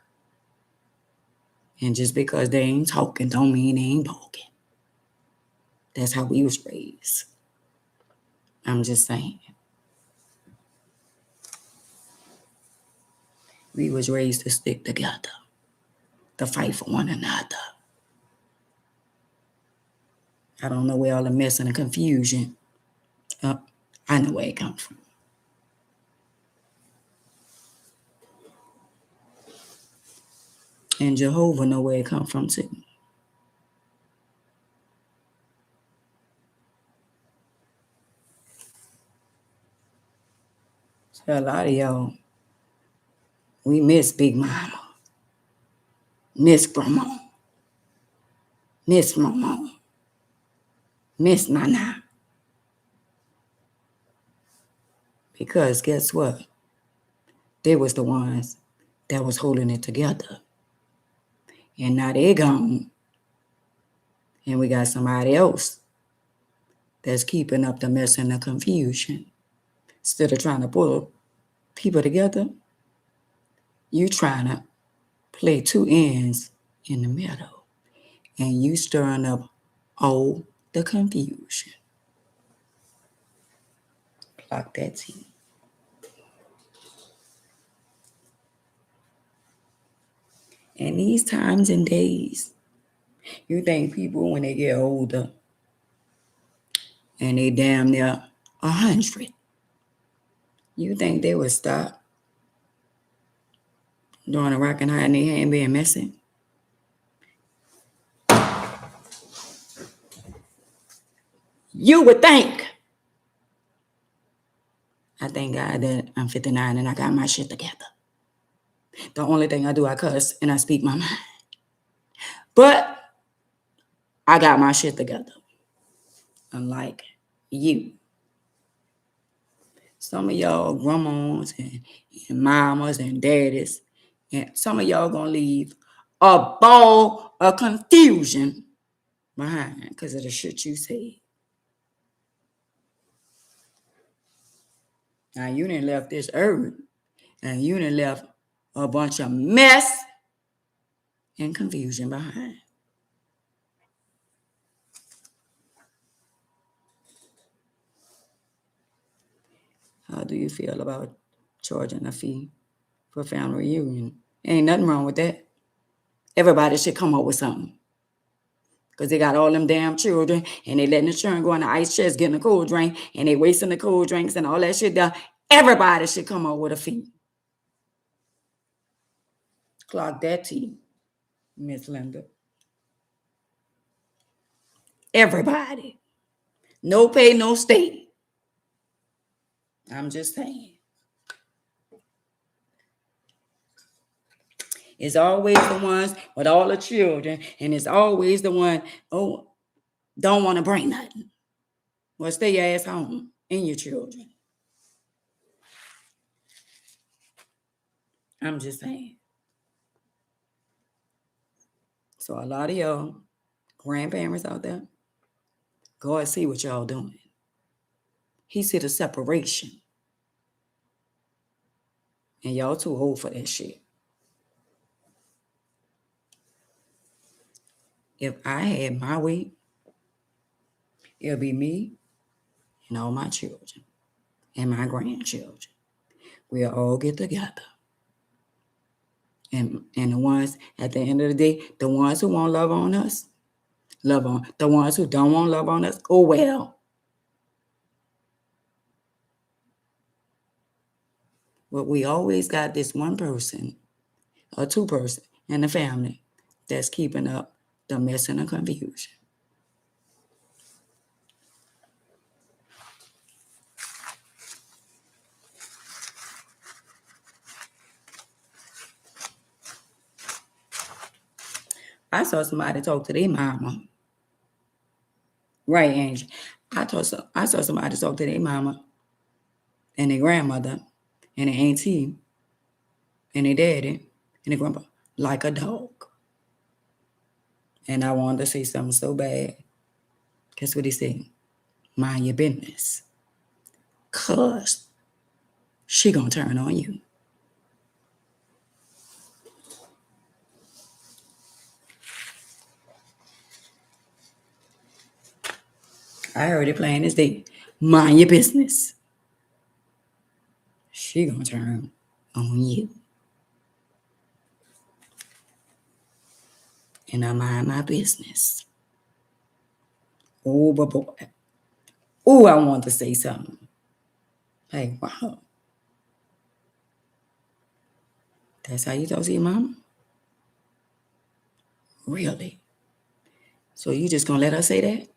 And just because they ain't talking don't mean they ain't talking. That's how we was raised. I'm just saying. We was raised to stick together. To fight for one another. I don't know where all the mess and the confusion. I know where it comes from. And Jehovah know where it comes from too. So a lot of y'all, we miss Big Mama, miss Grandma, miss Mama, miss Nana. Because guess what? They was the ones that was holding it together. And now they gone. And we got somebody else that's keeping up the mess and the confusion. Instead of trying to pull people together, you trying to play two ends in the middle. And you stirring up all the confusion. Clock that T. In these times and days, you think people when they get older and they damn near 100, you think they would stop doing a rock and hide in their hand being messy? You would think. I thank God that I'm 59 and I got my shit together. The only thing I do, I cuss and I speak my mind. But I got my shit together. Unlike you. Some of y'all grandmas and mamas and daddies, and some of y'all gonna leave a ball of confusion behind because of the shit you said. Now you done left this earth and you done left a bunch of mess and confusion behind. How do you feel about charging a fee for family reunion? Ain't nothing wrong with that. Everybody should come up with something. Because they got all them damn children and they letting the children go in the ice chest getting a cold drink and they wasting the cold drinks and all that shit down. Everybody should come up with a fee. Clock that tea, Miss Linda. Everybody. No pay, no stay. I'm just saying. It's always the ones with all the children, and it's always the one, don't want to bring nothing. Well, stay your ass home and your children. I'm just saying. So a lot of y'all grandparents out there, go and see what y'all doing. He see the separation. And y'all too old for that shit. If I had my way, it'll be me and all my children and my grandchildren. We'll all get together. And the ones, at the end of the day, the ones who won't love on us, love on. The ones who don't want to love on us, oh well. But we always got this one person or two person in the family that's keeping up the mess and the confusion. I saw somebody talk to their mama. Right, Angie. I saw somebody talk to their mama and their grandmother and their auntie and their daddy and their grandpa like a dog. And I wanted to say something so bad. Guess what he said? Mind your business. Cause she gonna turn on you. I heard it plain as day. Mind your business. She gonna turn on you. And I mind my business. Oh, but boy. Oh, I want to say something. Hey, wow. That's how you talk to your mama? Really? So you just gonna let her say that?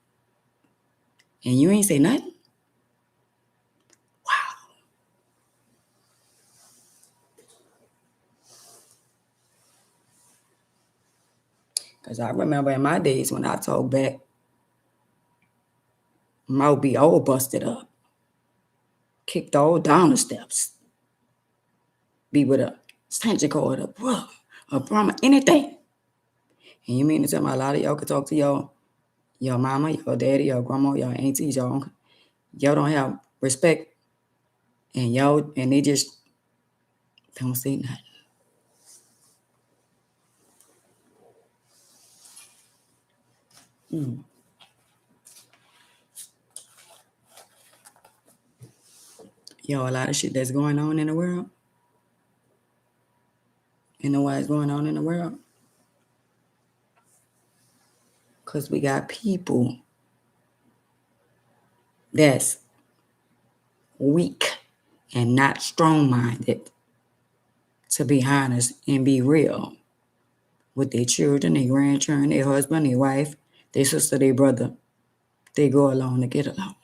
And you ain't say nothing? Wow. Because I remember in my days when I talk back, mouth be all busted up. Kicked all down the steps. Be with a extension cord, a brother, a brother, anything. And you mean to tell me a lot of y'all could talk to your mama, your daddy, your grandma, your aunties, your uncle. Y'all don't have respect. And they just don't say nothing. Yo, a lot of shit that's going on in the world. You know why it's going on in the world? Because we got people that's weak and not strong-minded, to be honest and be real with their children, their grandchildren, their husband, their wife, their sister, their brother. They go along to get along.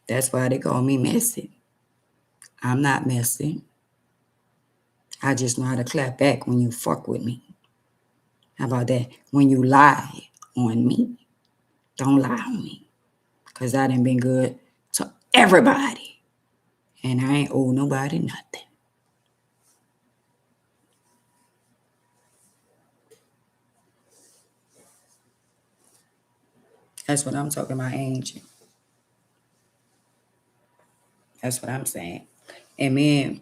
That's why they call me messy. I'm not messy. I just know how to clap back when you fuck with me. How about that? When you lie on me, don't lie on me. Because I done been good to everybody. And I ain't owe nobody nothing. That's what I'm talking about, Angel. That's what I'm saying. And me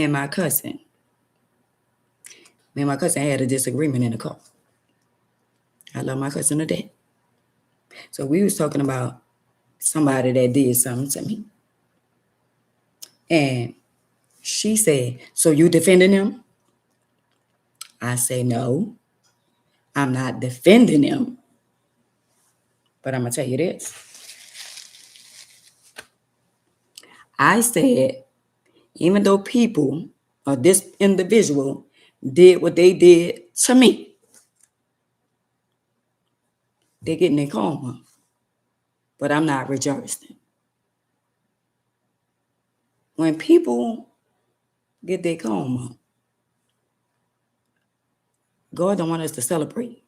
and my cousin had a disagreement in the car. I love my cousin to death. So we was talking about somebody that did something to me. And she said, so you defending him? I say, no, I'm not defending him. But I'm going to tell you this. I said, even though people or this individual did what they did to me, they're getting their karma. But I'm not rejoicing. When people get their karma, God don't want us to celebrate.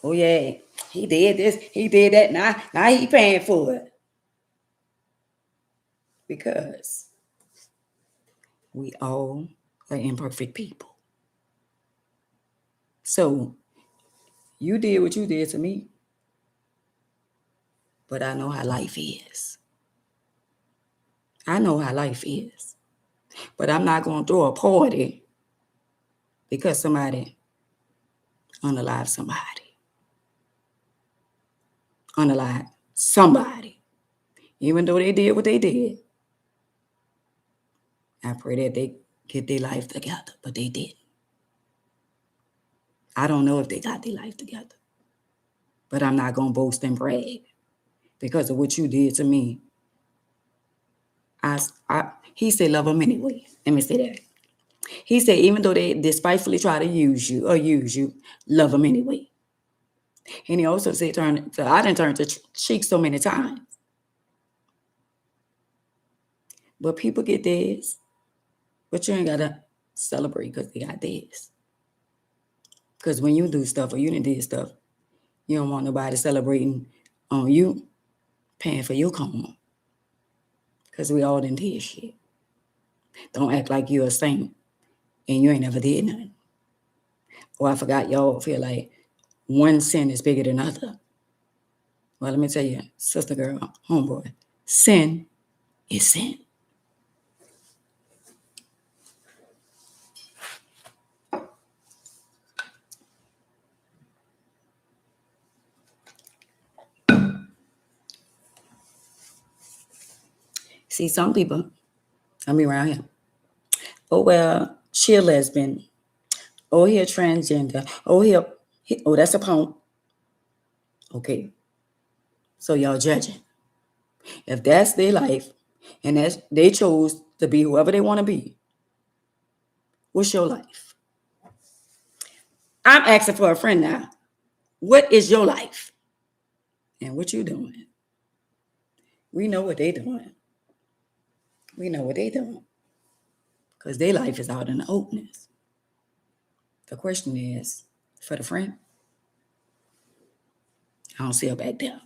Oh yeah, he did this, he did that, now he paying for it. Because we all are imperfect people. So you did what you did to me, but I know how life is. I know how life is. But I'm not going to throw a party because somebody unalived somebody. Unalived somebody. Even though they did what they did. I pray that they get their life together, but they didn't. I don't know if they got their life together. But I'm not going to boast and brag because of what you did to me. He said, love them anyway. Let me say that. He said, even though they despitefully try to use you, love them anyway. And he also said, I didn't turn the cheek so many times. But people get theirs. But you ain't got to celebrate because they got theirs. Because when you do stuff or you didn't do stuff, you don't want nobody celebrating on you paying for your karma. Because we all didn't do shit. Don't act like you're a saint and you ain't never did nothing. Or I forgot y'all feel like one sin is bigger than other. Well, let me tell you, sister girl, homeboy, sin is sin. See, some people, I mean around here, oh, well, she a lesbian. Oh, he a transgender. Oh, that's a punk. Okay. So y'all judging. If that's their life and that's they chose to be whoever they want to be, what's your life? I'm asking for a friend now. What is your life? And what you doing? We know what they doing. We know what they doing. Because their life is out in the openness. The question is, for the friend, I don't see her back there.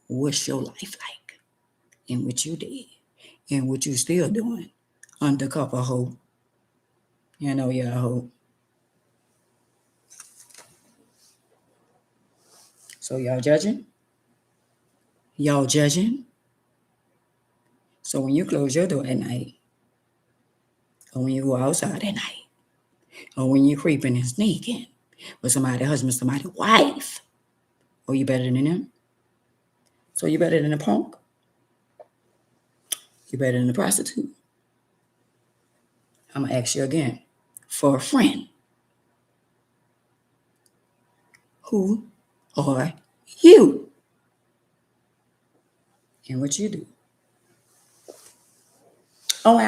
What's your life like? And what you did? And what you still doing? Undercover hoe. You know you're a hoe. So y'all judging? Y'all judging? So when you close your door at night, or when you go outside at night, or when you creeping and sneaking with somebody's husband, somebody's wife, oh, you better than them? So you better than a punk? You better than a prostitute? I'm going to ask you again. for a friend. Who are you? And what you do? Oh,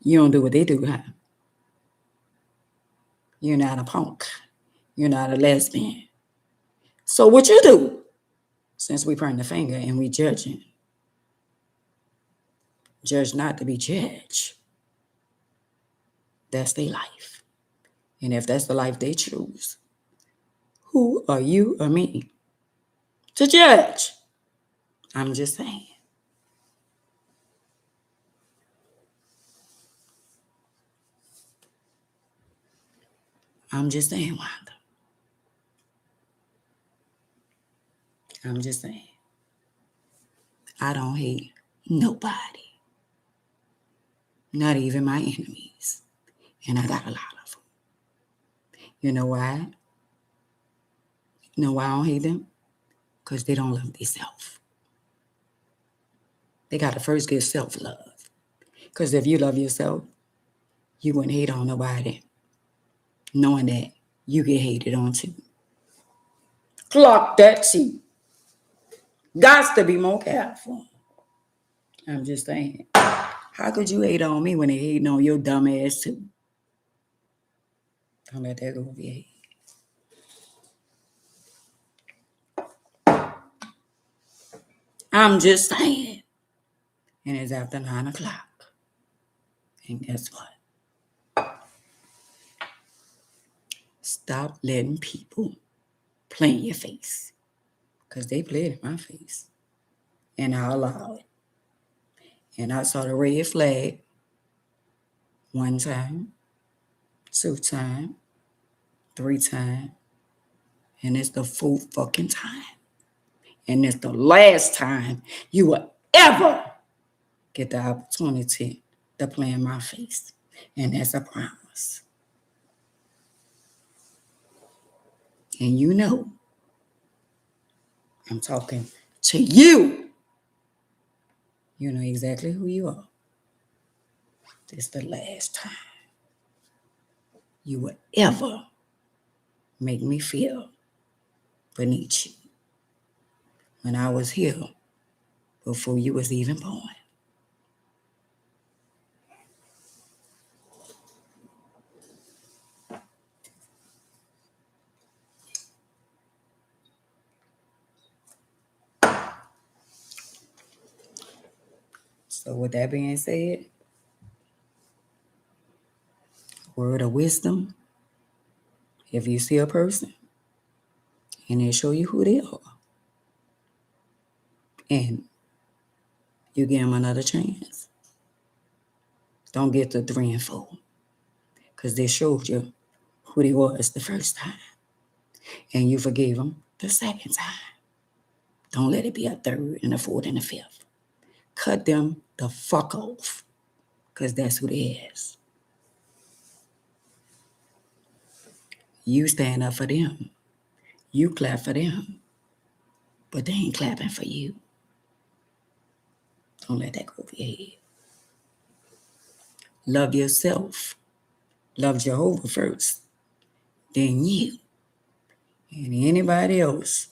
you don't do what they do, huh? You're not a punk. You're not a lesbian. So what you do? Since we point the finger and we judging, judge not to be judged. That's their life. And if that's the life they choose, who are you or me to judge? I'm just saying. I'm just saying, Wanda. I'm just saying. I don't hate nobody, not even my enemies. And I got a lot of them. You know why? You know why I don't hate them? Because they don't love themselves. They got to first get self-love. Because if you love yourself, you wouldn't hate on nobody, knowing that you get hated on too. Clock that T. Got to be more careful. I'm just saying. How could you hate on me when they hating on your dumb ass too? Don't let that go over your head. I'm just saying. And it's after 9 o'clock. And guess what? Stop letting people play in your face. Because they played in my face. And I allowed it. And I saw the red flag 1 time, 2 times, 3 times. And it's the 4th fucking time. And it's the last time you will ever get the opportunity to play in my face. And that's a promise. And you know, I'm talking to you. You know exactly who you are. This is the last time you will ever make me feel beneath you. When I was here before you was even born. So with that being said, word of wisdom, if you see a person and they show you who they are, and you give them another chance, don't get to 3 and 4, because they showed you who they was the first time, and you forgave them the second time. Don't let it be a 3rd and a 4th and a 5th. Cut them the fuck off, because that's who they is. You stand up for them. You clap for them, but they ain't clapping for you. Don't let that go over your head. Love yourself. Love Jehovah first, then you, and anybody else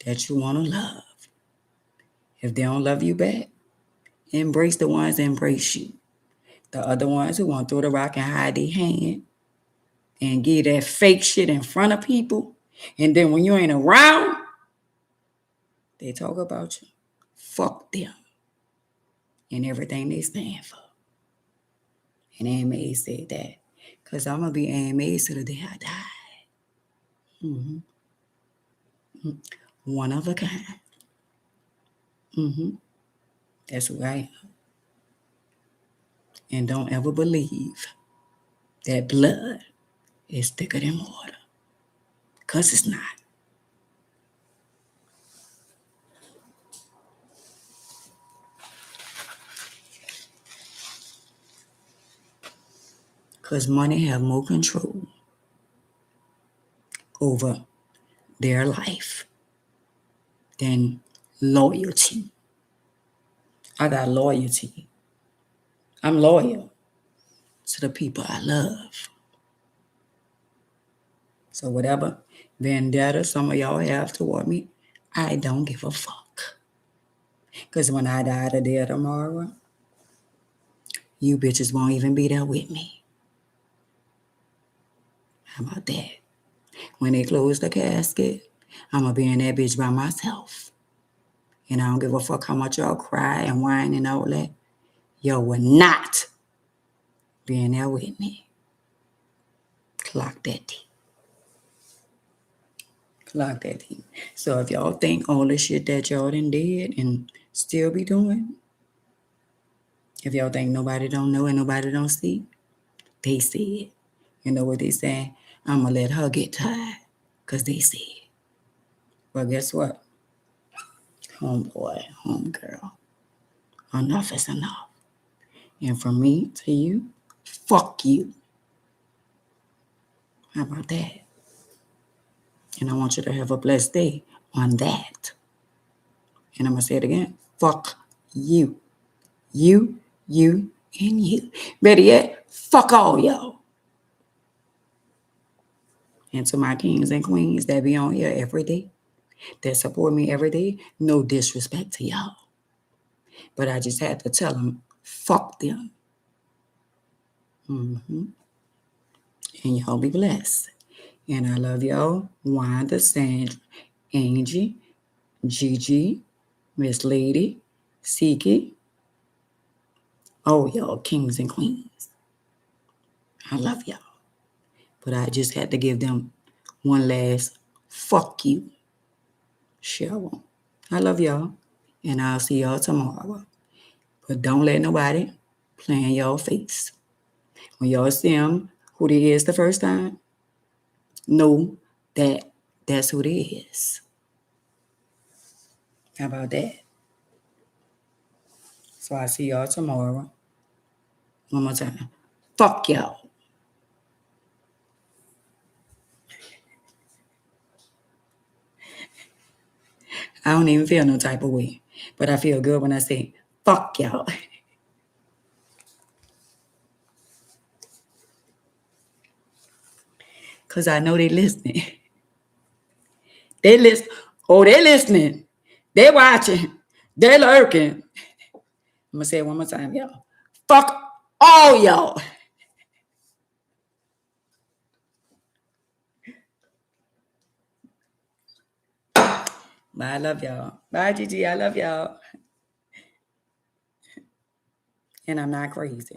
that you want to love. If they don't love you back, embrace the ones that embrace you. The other ones who want to throw the rock and hide their hand and give that fake shit in front of people, and then when you ain't around, they talk about you. Fuck them and everything they stand for. And AMA said that, because I'm going to be AMA to the day I die. One of a kind. That's who I am. And don't ever believe that blood is thicker than water, because it's not. Because money have more control over their life than loyalty. I got loyalty. I'm loyal to the people I love. So whatever vendetta some of y'all have toward me, I don't give a fuck. Because when I die today or tomorrow, you bitches won't even be there with me. How about that? When they close the casket, I'm going to be in that bitch by myself. And I don't give a fuck how much y'all cry and whine and all that. Y'all will not be in there with me. Clock that T. Clock that T. So if y'all think all the shit that y'all done did and still be doing, if y'all think nobody don't know and nobody don't see, they see it. You know what they say? I'm going to let her get tired because they see it. Well, guess what? Homeboy, homegirl, enough is enough. And from me to you, fuck you. How about that? And I want you to have a blessed day on that. And I'm going to say it again. Fuck you. You, and you. Better yet, fuck all y'all. And to my kings and queens that be on here every day, that support me every day, no disrespect to y'all. But I just had to tell them, fuck them. And y'all be blessed. And I love y'all. Wanda, Sandra, Angie, Gigi, Miss Lady, Siki. Oh, y'all kings and queens. I love y'all. But I just had to give them one last fuck you. Sure won't. I love y'all. And I'll see y'all tomorrow. But don't let nobody play in y'all face. When y'all see them, who they is the first time, know that that's who they is. How about that? So I'll see y'all tomorrow. One more time. Fuck y'all. I don't even feel no type of way. But I feel good when I say, fuck y'all. Because I know they listening. They listen. Oh, they listening. They watching. They lurking. I'm going to say it one more time, y'all. Fuck all y'all. Bye, I love y'all. Bye, Gigi. I love y'all. And I'm not crazy.